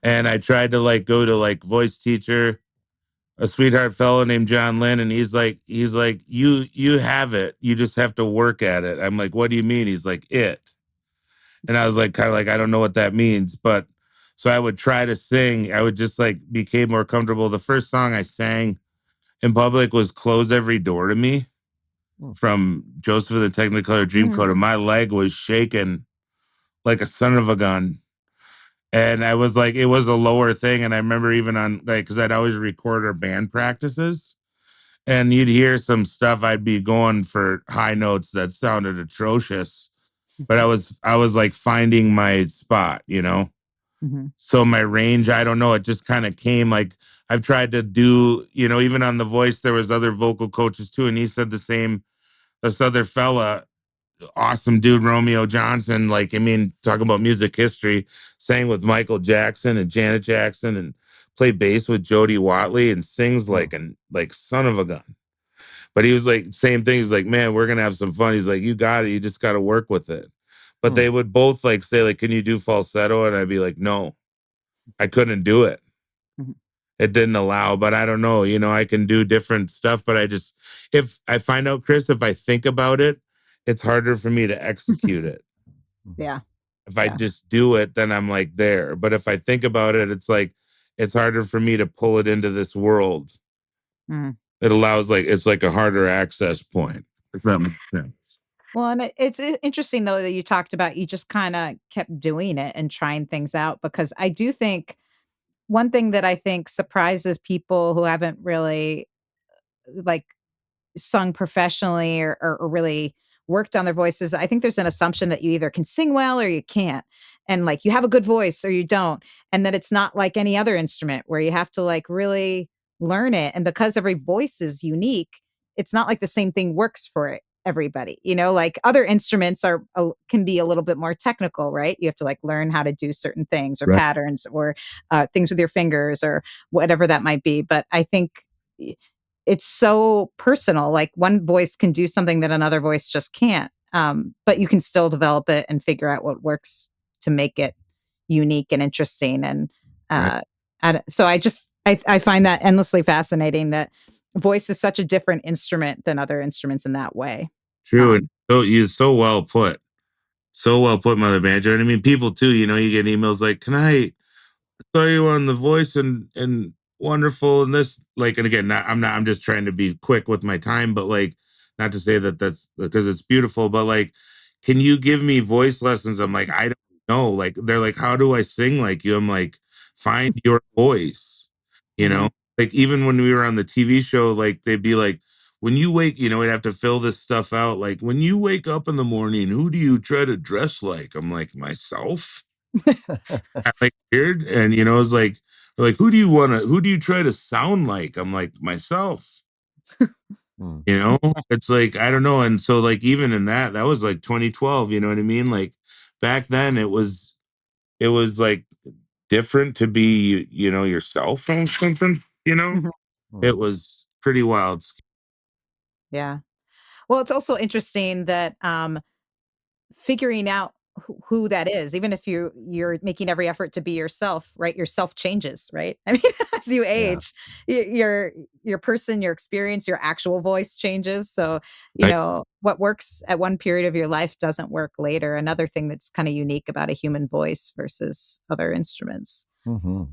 And I tried to like go to like voice teacher, a sweetheart fellow named John Lynn, and he's like, you have it. You just have to work at it. I'm like, what do you mean? He's like, it. And I was like, kind of like, I don't know what that means. But so I would try to sing. I would just like became more comfortable. The first song I sang in public was Close Every Door to Me from Joseph of the Technicolor Dreamcoat. And my leg was shaking like a son of a gun. And I was like, it was a lower thing. And I remember even on like, because I'd always record our band practices and you'd hear some stuff. I'd be going for high notes that sounded atrocious, but I was like finding my spot. Mhm. So my range, I don't know, it just kind of came like I've tried to do, even on The Voice, there was other vocal coaches too. And he said the same, this other fella, awesome dude, Romeo Johnson. Like, I mean, talking about music history, sang with Michael Jackson and Janet Jackson and played bass with Jody Watley and sings like an like son of a gun. But he was like, same thing. He's like, man, we're gonna have some fun. He's like, you got it. You just got to work with it. But they would both like say, like, can you do falsetto? And I'd be like, no, I couldn't do it. Mhm. It didn't allow, but I don't know. I can do different stuff, but if I find out, Chris, if I think about it, it's harder for me to execute it. Yeah. If I Yeah. just do it, then I'm like there. But if I think about it, it's like it's harder for me to pull it into this world. Mhm. It allows it's like a harder access point. If that makes sense. Well, and it's interesting though that you talked about you just kind of kept doing it and trying things out, because I do think one thing that I think surprises people who haven't really like sung professionally or really worked on their voices, I think there's an assumption that you either can sing well or you can't. And like you have a good voice or you don't. And that it's not like any other instrument where you have to like really learn it. And because every voice is unique, it's not like the same thing works for everybody. Like other instruments can be a little bit more technical, right? You have to like learn how to do certain things or Right. patterns or things with your fingers or whatever that might be. But I think it's so personal. Like one voice can do something that another voice just can't. But you can still develop it and figure out what works to make it unique and interesting. And Right. so I find that endlessly fascinating that voice is such a different instrument than other instruments in that way. True. And Um, so you so well put. So well put, Mother Banjo. And I mean, people too, you get emails like, can I saw you on The Voice and wonderful and this like and again I'm just trying to be quick with my time, but like not to say that that's because it's beautiful, but like can you give me voice lessons? I'm like, I don't know. Like they're like, how do I sing like you? I'm like, find your voice, you know? mhm. Like even when we were on the TV show, like they'd be like, when you wake, we'd have to fill this stuff out. Like when you wake up in the morning, who do you try to dress like? I'm like, myself. Like weird. And it's like who do you try to sound like? I'm like myself. You know, it's like I don't know. And so like even in that was like 2012, you know what I mean? Like back then it was like different to be, yourself or something. Mhm. It was pretty wild. Yeah. Well, it's also interesting that figuring out who that is, even if you're making every effort to be yourself, right? Yourself changes, right? I mean, as you Yeah. age, your person, your experience, your actual voice changes. So, I, what works at one period of your life doesn't work later. Another thing that's kind of unique about a human voice versus other instruments. Mm-hmm.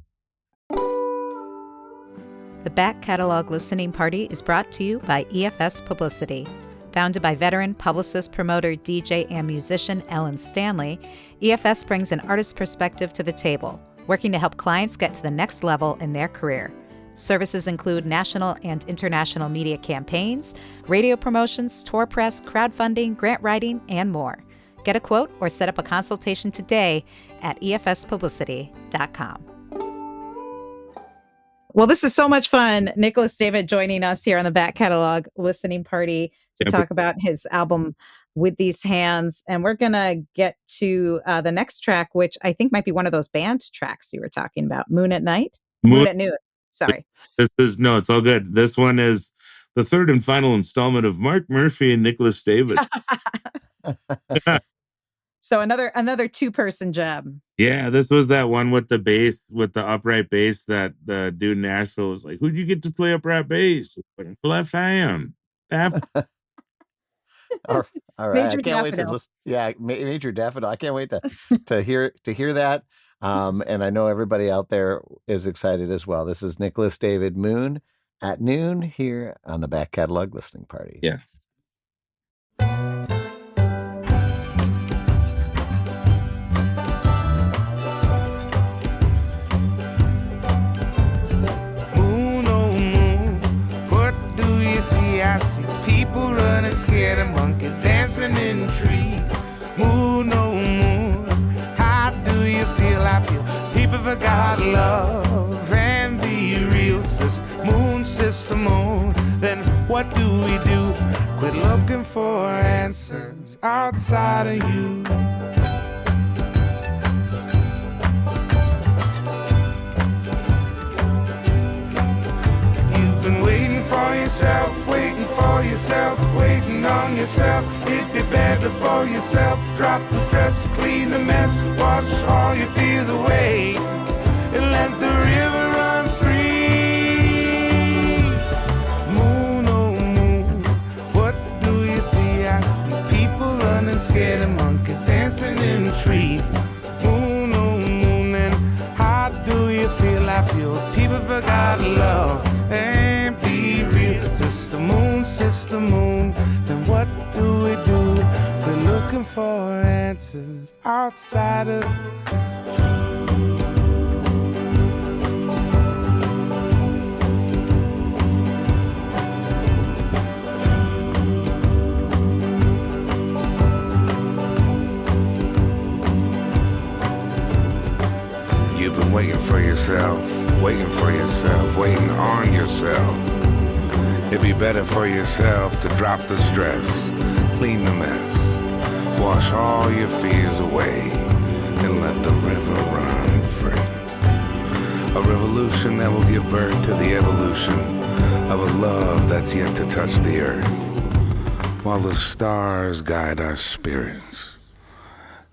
The Back Catalog Listening Party is brought to you by EFS Publicity. Founded by veteran publicist, promoter, DJ, and musician Ellen Stanley, EFS brings an artist's perspective to the table, working to help clients get to the next level in their career. Services include national and international media campaigns, radio promotions, tour press, crowdfunding, grant writing, and more. Get a quote or set up a consultation today at efspublicity.com. Well, this is so much fun. Nicholas David joining us here on the Back Catalog Listening Party to talk about his album With These Hands. And we're going to get to the next track, which I think might be one of those band tracks you were talking about, Moon at Night? Moon at Noon. Sorry. No, it's all good. This one is the third and final installment of Mark Murphy and Nicholas David. So another two-person job. Yeah, this was that one with the bass, with the upright bass that the dude in Nashville was like, who'd you get to play upright bass? Left hand. All right. Major I can't wait to Daffodil. listen. Yeah, Major Daffodil. I can't wait to hear that. And I know everybody out there is excited as well. This is Nicholas David, Moon at Noon, here on the Back Catalog Listening Party. Yeah. Moon, oh moon, what do you see? I see people running scared and monkeys dancing in trees. Moon, oh moon, how do you feel? I feel people forgot love and be real. Sister moon, then what do we do? Quit looking for answers outside of you. You've been waiting for yourself, waiting on yourself. It'd be better for yourself. Drop the stress, clean the mess, wash all your fears away, and let the river run free. Moon, oh moon, what do you see? I see people running scared and monkeys dancing in trees. Moon, oh moon, and how do you feel? I feel people forgot love and be real. Sister moon, then what do we do? We're looking for answers outside of You've been waiting for yourself, waiting on yourself. It'd be better for yourself to drop the stress, clean the mess, wash all your fears away, and let the river run free. A revolution that will give birth to the evolution of a love that's yet to touch the earth, while the stars guide our spirits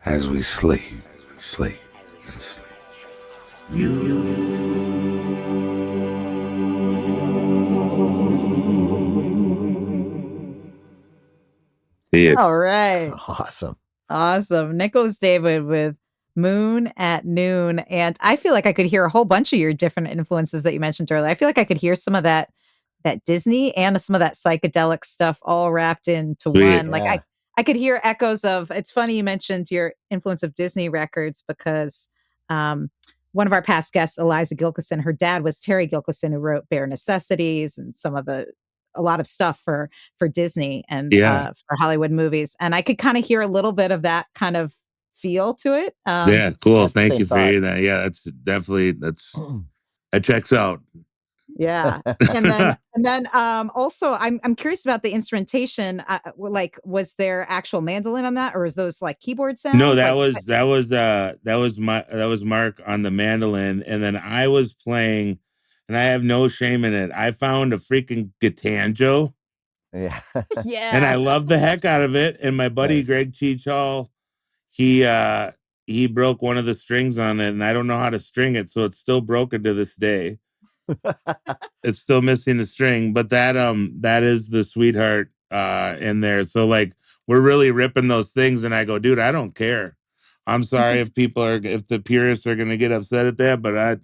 as we sleep, sleep, and sleep. Yes. All right. Awesome. Nicholas David with Moon at Noon. And I feel like I could hear a whole bunch of your different influences that you mentioned earlier. I feel like I could hear some of that Disney and some of that psychedelic stuff all wrapped into Sweet. one. Like I could hear echoes of, it's funny you mentioned your influence of Disney records because one of our past guests, Eliza Gilkison, her dad was Terry Gilkison, who wrote Bare Necessities and a lot of stuff for Disney and for Hollywood movies. And I could kind of hear a little bit of that kind of feel to it. Yeah, cool. Thank you for hearing that. Yeah, that's definitely, that checks out. Yeah. And then also I'm curious about the instrumentation. Like, was there actual mandolin on that, or is those like keyboard sounds? No, that was Mark on the mandolin, and then I was playing and I have no shame in it. I found a freaking Gatanjo, Yeah. and Yeah. I love the heck out of it. And my buddy Nice. Greg Cheech Hall, he broke one of the strings on it, and I don't know how to string it, so it's still broken to this day. It's still missing the string, but that is the sweetheart in there. So like we're really ripping those things, and I go, dude, I don't care. I'm sorry if the purists are gonna get upset at that, but I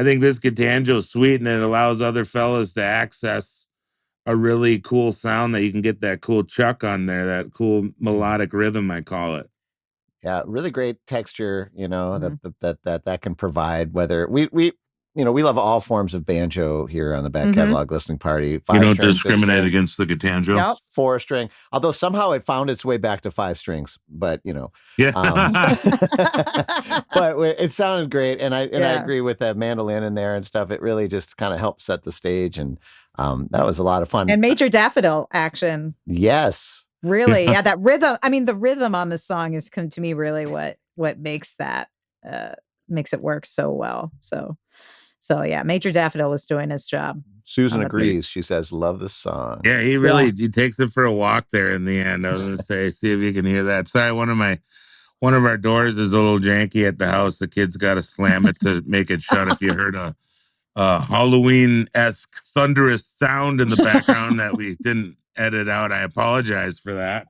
think this Gatanjo's sweet, and it allows other fellas to access a really cool sound that you can get that cool chuck on there, that cool melodic rhythm, I call it. Yeah, really great texture, Mhm. that can provide. Whether we love all forms of banjo here on the Back Mhm. Catalog Listening Party. You 5 don't string, 6 discriminate string, against the Gatanjo. Nope. 4 string. Although somehow it found its way back to 5 strings, but Yeah. but it sounded great, and I Yeah. agree with that mandolin in there and stuff. It really just kind of helped set the stage, and that was a lot of fun. And Major Daffodil action. Yes. Really, yeah, that rhythm. I mean, the rhythm on the song is to me really what makes that makes it work so well. So yeah, Major Daffodil was doing his job. Susan on the- agrees. She says, "Love this song." Yeah, he Yeah. really he takes it for a walk there in the end. I was gonna say, see if you can hear that. Sorry, one of our doors is a little janky at the house. The kids got to slam it to make it shut. If you heard a Halloween-esque thunderous sound in the background that we didn't edit out, I apologize for that.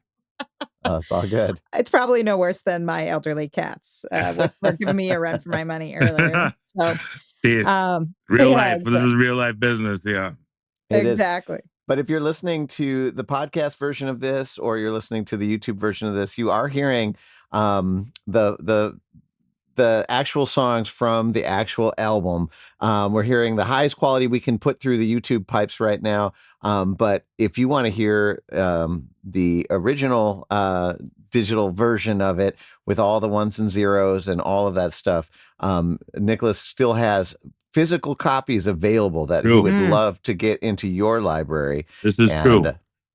It's all good. It's probably no worse than my elderly cats. Were giving me a run for my money earlier. So, It's real yeah, life. This is real life business. Yeah. It is. exactly. But if you're listening to the podcast version of this, or you're listening to the YouTube version of this, you are hearing the actual songs from the actual album. We're hearing the highest quality we can put through the YouTube pipes right now. But if you want to hear the original digital version of it with all the ones and zeros and all of that stuff, Nicholas still has physical copies available that he True. would Mm. love to get into your library. This is And true.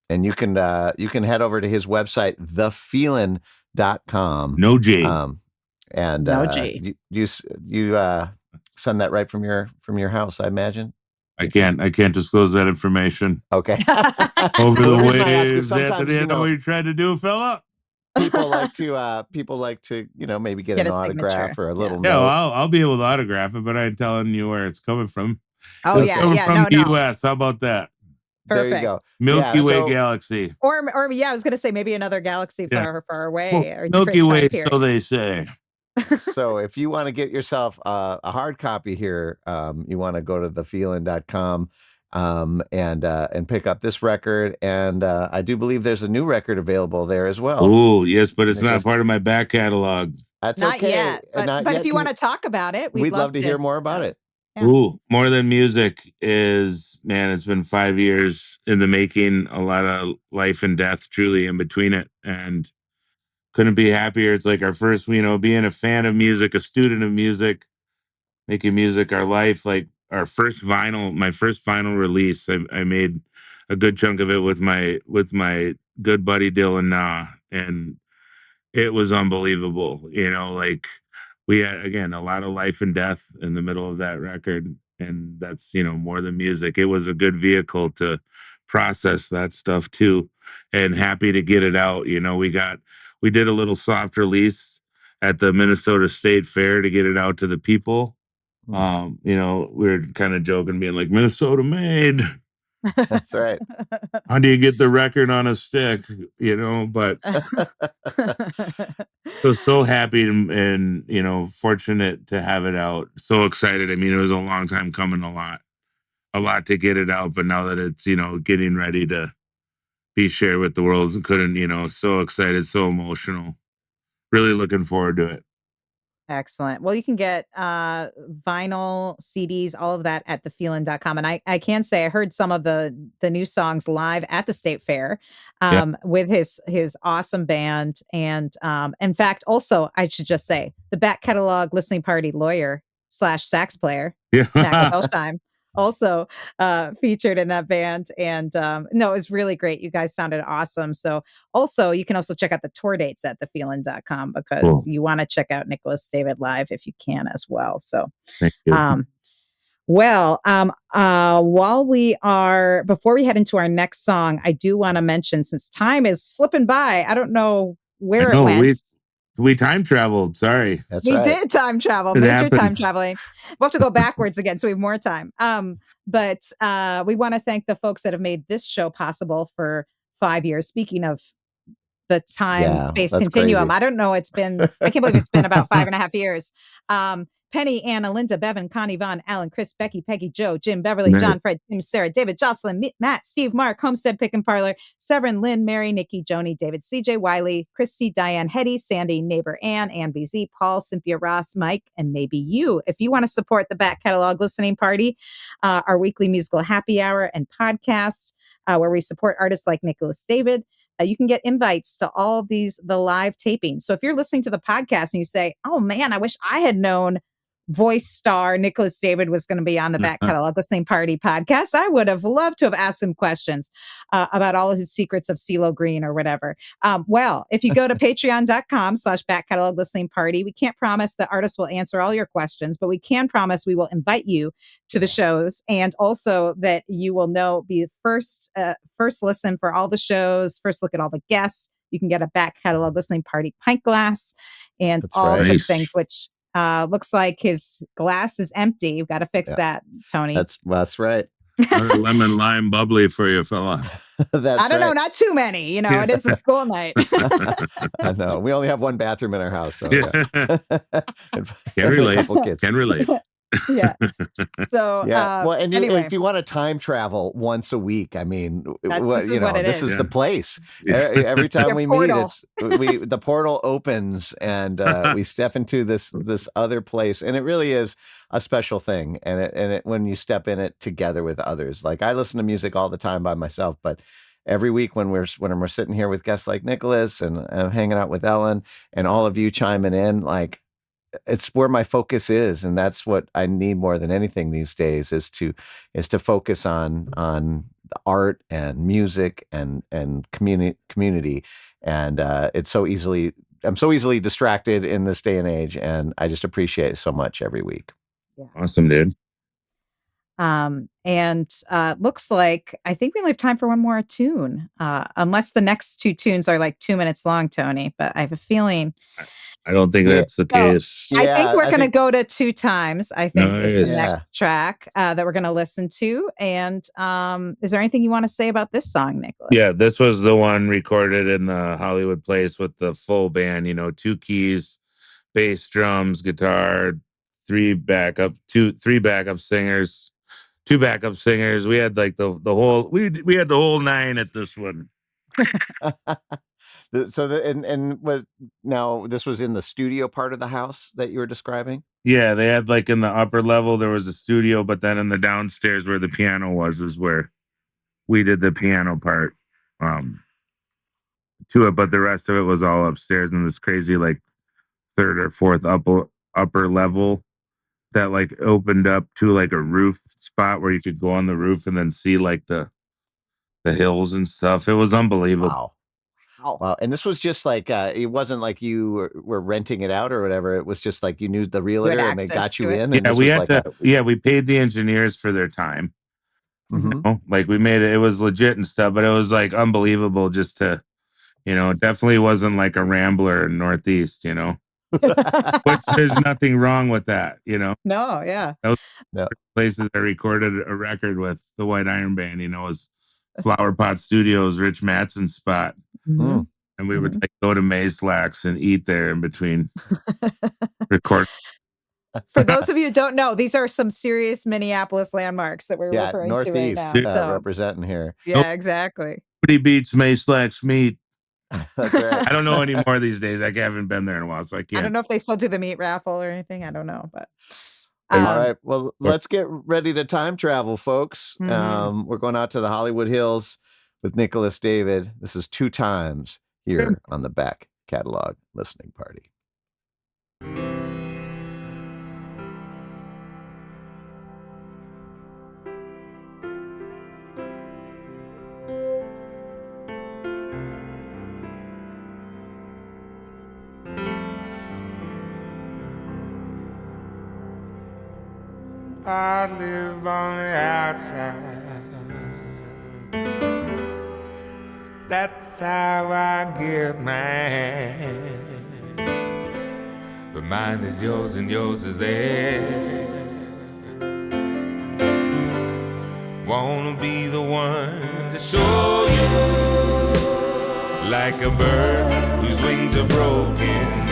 and you can head over to his website, thefeelin.com. No J. And No G. you send that right from your house, I imagine. I can't disclose that information. Okay. Over Well, the the reason I ask is waves, sometimes, Anthony, I know what you tried to do, fella. people like to maybe get Get an a autograph signature. or a little Yeah, note. well, I'll be able to autograph it, but I ain't telling you where it's coming from. Oh It's yeah, coming yeah. from No, the no. U.S. How about that? There you Perfect. go. Milky Yeah, Way so- galaxy. Or yeah, I was gonna say maybe another galaxy Yeah. far away Well, or a Milky different Way, time period. so they say. So if you want to get yourself a hard copy here, you want to go to thefeelin.com and pick up this record. And I do believe there's a new record available there as well. Oh, yes, but it's Nicholas- not part of my back catalog. That's Not okay. yet. But, Not but yet. if you want to talk about it, we'd love to hear more about it. Yeah. Ooh, More Than Music is, man, it's been 5 years in the making, a lot of life and death truly in between it. And couldn't be happier. It's like our first, being a fan of music, a student of music, making music our life, like my first vinyl release. I made a good chunk of it with my good buddy Dylan Nah, and it was unbelievable. Like we had, again, a lot of life and death in the middle of that record, and that's More Than Music. It was a good vehicle to process that stuff too, and happy to get it out. We did a little soft release at the Minnesota State Fair to get it out to the people. We were kind of joking, being like, Minnesota made. That's right. How do you get the record on a stick? But so happy and fortunate to have it out. So excited. I mean, it was a long time coming, a lot to get it out, but now that it's getting ready to be shared with the world, so excited, so emotional. Really looking forward to it. Excellent. Well, you can get vinyl, CDs, all of that at thefeelin.com. And I can say I heard some of the new songs live at the State Fair with his awesome band. And in fact, also, I should just say the Back Catalog Listening Party lawyer / sax player, Max Yeah. Felstein, also featured in that band. And no, it was really great. You guys sounded awesome. So also, you can also check out the tour dates at thefeelin.com because Cool. you want to check out Nicholas David live if you can as well. So, Thank you. Well, before we head into our next song, I do want to mention, since time is slipping by, I don't know I where it know went. we time traveled. Sorry, That's We right. did time travel, it major time happened. traveling. We'll have to go backwards again, so we have more time. But we want to thank the folks that have made this show possible for 5 years. Speaking of the time Yeah, space that's continuum. crazy. I don't know. I can't believe it's been about 5.5 years. Penny, Anna, Linda, Bevan, Connie, Vaughn, Alan, Chris, Becky, Peggy, Joe, Jim, Beverly, Right. John, Fred, Tim, Sarah, David, Jocelyn, Matt, Steve, Mark, Homestead, Pick and Parlor, Severin, Lynn, Mary, Nikki, Joni, David, CJ, Wiley, Christy, Diane, Hetty, Sandy, Neighbor, Ann BZ, Paul, Cynthia, Ross, Mike, and maybe you. If you want to support the Back Catalog Listening Party, our weekly musical happy hour and podcast, where we support artists like Nicholas David, you can get invites to all the live tapings. So if you're listening to the podcast and you say, oh man, I wish I had known voice star Nicholas David was going to be on the Back Catalog Listening Party podcast, I would have loved to have asked him questions about all of his secrets of CeeLo Green or whatever. Well, if you go to patreon.com/Back Catalog Listening Party, we can't promise that artists will answer all your questions, but we can promise we will invite you to the shows, and also that you will be first listen for all the shows, first look at all the guests. You can get a Back Catalog Listening Party pint glass and That's all right. such things, which looks like his glass is empty. You've got to fix that, Tony. That's right. Another lemon lime bubbly for you, fella. That's I don't know, right. not too many. It is a school night. I know. We only have one bathroom in our house, so yeah. Can relate. A couple kids. Can relate. Yeah. So yeah. Well, and anyway, if you want to time travel once a week, I mean, this is Yeah. the place. Yeah. Every time Your we portal. meet, the portal opens and we step into this other place, and it really is a special thing. And it when you step in it together with others. Like I listen to music all the time by myself, but every week when we're sitting here with guests like Nicholas and hanging out with Ellen and all of you chiming in, like it's where my focus is, and that's what I need more than anything these days is to focus on the art and music and community, and I'm so easily distracted in this day and age, and I just appreciate it so much every week. Yeah. Awesome, dude. And looks like I think we only have time for one more tune, unless the next two tunes are like 2 minutes long, Tony. But I have a feeling. I don't think that's the case. I think we're going to go to Two Times. I think is the Nice. next track that we're going to listen to. And is there anything you want to say about this song, Nicholas? Yeah, this was the one recorded in the Hollywood Place with the full band, 2 keys, bass, drums, guitar, three backup singers, 2 backup singers. We had like the whole we had the whole 9 at this one. So now this was in the studio part of the house that you were describing? Yeah, they had like in the upper level there was a studio, but then in the downstairs where the piano was is where we did the piano part to it, but the rest of it was all upstairs in this crazy like 3rd or 4th upper level that like opened up to like a roof spot where you could go on the roof and then see like the hills and stuff. It was unbelievable. Wow. And this was just like it wasn't like you were renting it out or whatever. It was just like you knew the realtor and they got you in. And We paid the engineers for their time. Mm-hmm. Like we made it was legit and stuff, but it was like unbelievable just to, it definitely wasn't like a Rambler in Northeast, which there's nothing wrong with that, No, yeah. Those places I recorded a record with the White Iron Band, was Flower Pot Studios, Rich Matson's spot. Mm-hmm. And we would like go to Maze Slacks and eat there in between record. For those of you who don't know, these are some serious Minneapolis landmarks that we're referring Northeast, to right now. So representing here. Yeah, exactly. Nobody beats Maze Slacks meat. That's right. I don't know anymore these days. I haven't been there in a while, so I can't. I don't know if they still do the meat raffle or anything. I don't know, but all right. Well, let's get ready to time travel, folks. Mm-hmm. We're going out to the Hollywood Hills with Nicholas David. This is Two Times here on the Back Catalog Listening Party. I live on the outside. That's how I get mine. But mine is yours and yours is theirs. Wanna be the one to show you, like a bird whose wings are broken,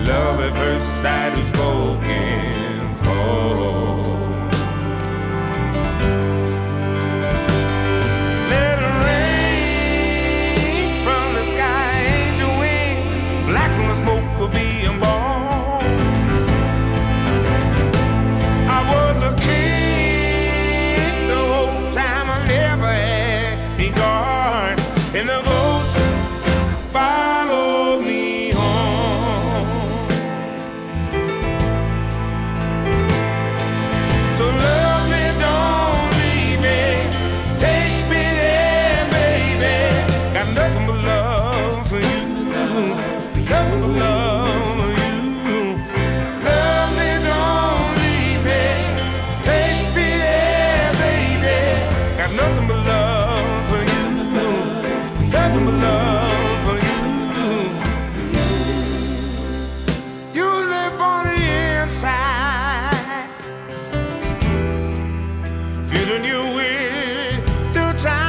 love at first sight who's spoken for. Let it rain from the sky, angel wings, black on the smoke for being born. I was a king the whole time, I never had me guard, and the ghosts followed me home. So love me, don't leave me, take me there, baby. Got nothing but love for you, nothing but love for you. Love me, don't leave me, take me there, baby. Got nothing but love for you, nothing but love for you. You live on the inside, feeling you with through time.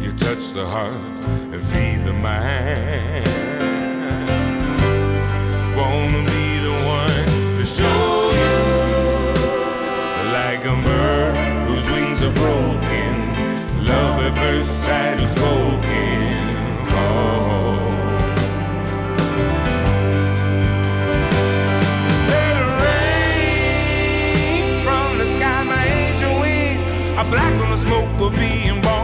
You touch the heart and feed the mind. Wanna be the one to show you, like a bird whose wings are broken, love at first sight is spoken. Oh. Let it rain from the sky, my angel wings are black on the smoke of being born.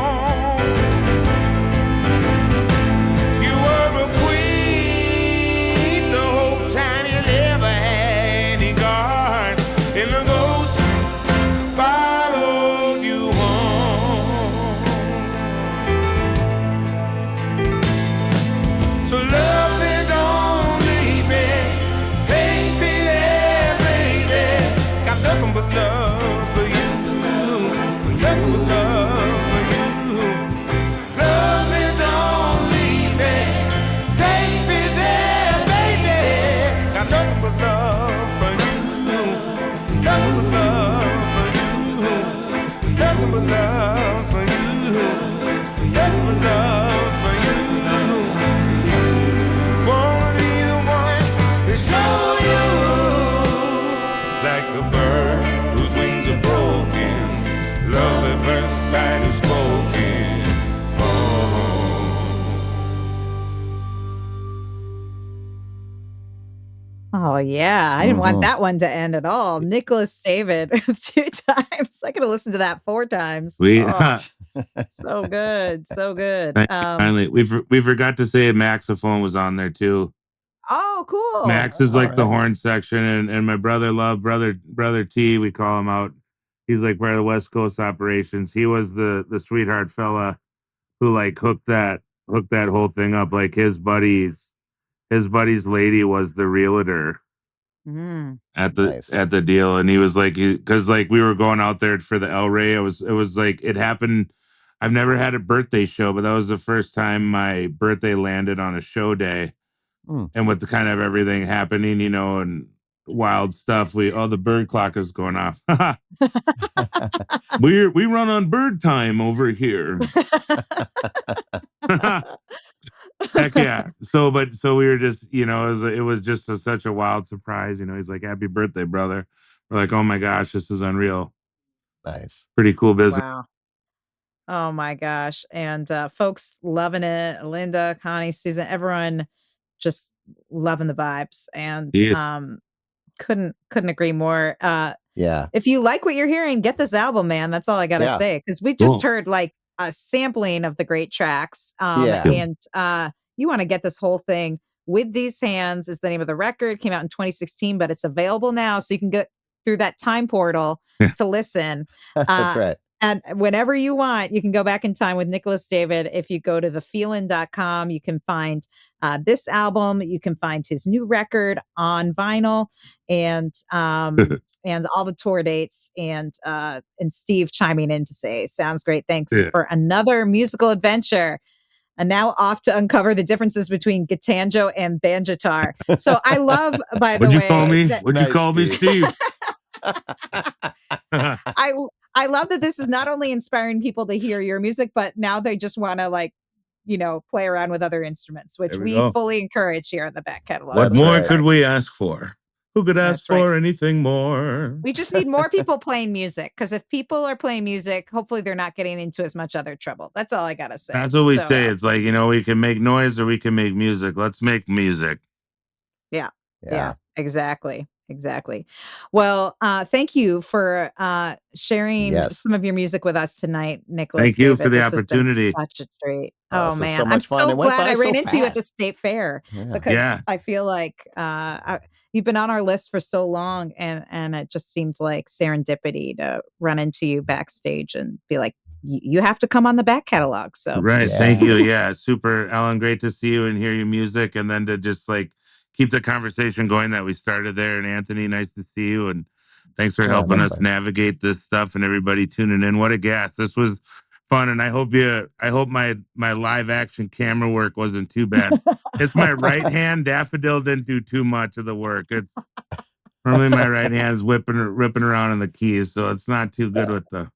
You were a queen the whole time, you never had any guard, and the ghosts followed you home. So love me, don't leave me, take me there, baby. Got nothing but love for you, nothing but love for you. Love me, don't leave me, take me there, baby. Got nothing but love for you, nothing but love for you, nothing but love for you, nothing but love for you. Wanna be the one to show you, like a bird whose wings are broken, love at first sight is spoken. Oh. Oh yeah, I didn't want that one to end at all. Nicholas David 2 times. I could have listened to that 4 times. We Oh, so good, so good. finally we forgot to say Maxophone was on there too. Oh, cool. Max is like the Alright. horn section, and my brother brother T, we call him out. He's like part of the West Coast operations. He was the sweetheart fella who like hooked that whole thing up. Like his buddy's lady was the realtor Mm. at the Nice. at the deal, and he was like, because like we were going out there for the El Rey. It was like it happened. I've never had a birthday show, but that was the first time my birthday landed on a show day. Mm. And with the kind of everything happening, and wild stuff, the bird clock is going off. We run on bird time over here. Heck yeah. So we were just, it was just such a wild surprise. He's like, happy birthday, brother. We're like, oh my gosh, this is unreal. Nice. Pretty cool business. Wow. Oh my gosh. And folks loving it. Linda, Connie, Susan, everyone just loving the vibes. And Yes. couldn't agree more. Yeah. If you like what you're hearing, get this album, man. That's all I gotta Yeah. say. Because we just Cool. heard like a sampling of the great tracks. Yeah. And you want to get this whole thing. With These Hands is the name of the record. Came out in 2016, but it's available now. So you can get through that time portal Yeah. to listen. That's right. And whenever you want, you can go back in time with Nicholas David. If you go to thefeelin.com, you can find this album. You can find his new record on vinyl and all the tour dates and Steve chiming in to say, sounds great. Thanks Yeah. for another musical adventure. And now off to uncover the differences between Gitanjo and Banjitar. So I love, by the What'd you way, call me? that What'd you Nice, call me, Steve. Steve? I love that this is not only inspiring people to hear your music, but now they just want to play around with other instruments, which There we we go. fully encourage here in the back catalog. What That's more right. could we ask for? Who could ask That's right. for anything more? We just need more people playing music, because if people are playing music, hopefully they're not getting into as much other trouble. That's all I got to say. That's what we So, say. It's like, we can make noise or we can make music. Let's make music. Yeah, exactly. Well, thank you for sharing Yes. some of your music with us tonight, Nicholas Thank you David. for the This has been opportunity. such a treat. Oh, Oh, so man. I'm much fun. so It went glad by I ran so into you at the fast. state fair, Yeah. because Yeah. I feel like you've been on our list for so long, and it just seemed like serendipity to run into you backstage and be like, you have to come on the back catalog. So Right. Yeah. Thank you. Yeah. Super, Ellen. Great to see you and hear your music. And then to just keep the conversation going that we started there. And Anthony, nice to see you. And thanks for Yeah, helping us likewise. navigate this stuff and everybody tuning in. What a gas. This was fun. And I hope my live action camera work wasn't too bad. It's my right hand. Daffodil didn't do too much of the work. It's normally my right hand's ripping around on the keys. So it's not too good with the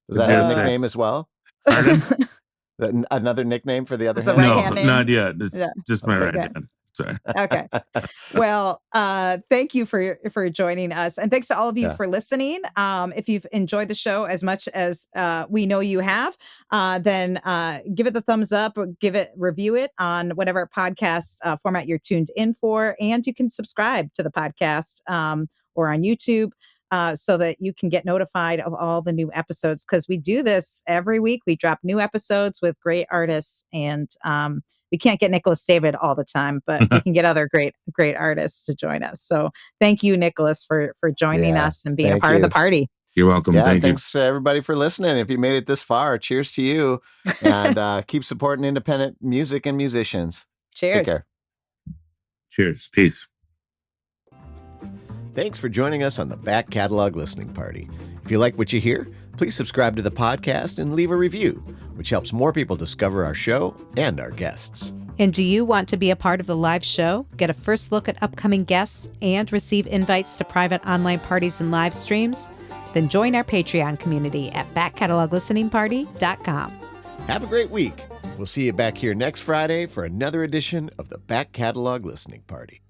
Does that have a logistics. nickname as well? Pardon? Another nickname for the other It's the hand? right No, hand name? not yet. It's Yeah. just my Okay. right Okay. hand. Sorry. Okay. Well, thank you for joining us, and thanks to all of you Yeah. for listening. If you've enjoyed the show as much as we know you have, then give it the thumbs up, or review it on whatever podcast format you're tuned in for, and you can subscribe to the podcast or on YouTube. So that you can get notified of all the new episodes, because we do this every week. We drop new episodes with great artists, and we can't get Nicholas David all the time, but we can get other great artists to join us. So thank you, Nicholas, for joining Yeah, us and being a thank part of the you. party. You're welcome. Yeah, Thank you. thanks everybody for listening. If you made it this far, cheers to you, and keep supporting independent music and musicians. Cheers. Take care. Cheers. Peace. Thanks for joining us on the Back Catalog Listening Party. If you like what you hear, please subscribe to the podcast and leave a review, which helps more people discover our show and our guests. And do you want to be a part of the live show, get a first look at upcoming guests, and receive invites to private online parties and live streams? Then join our Patreon community at backcataloglisteningparty.com. Have a great week. We'll see you back here next Friday for another edition of the Back Catalog Listening Party.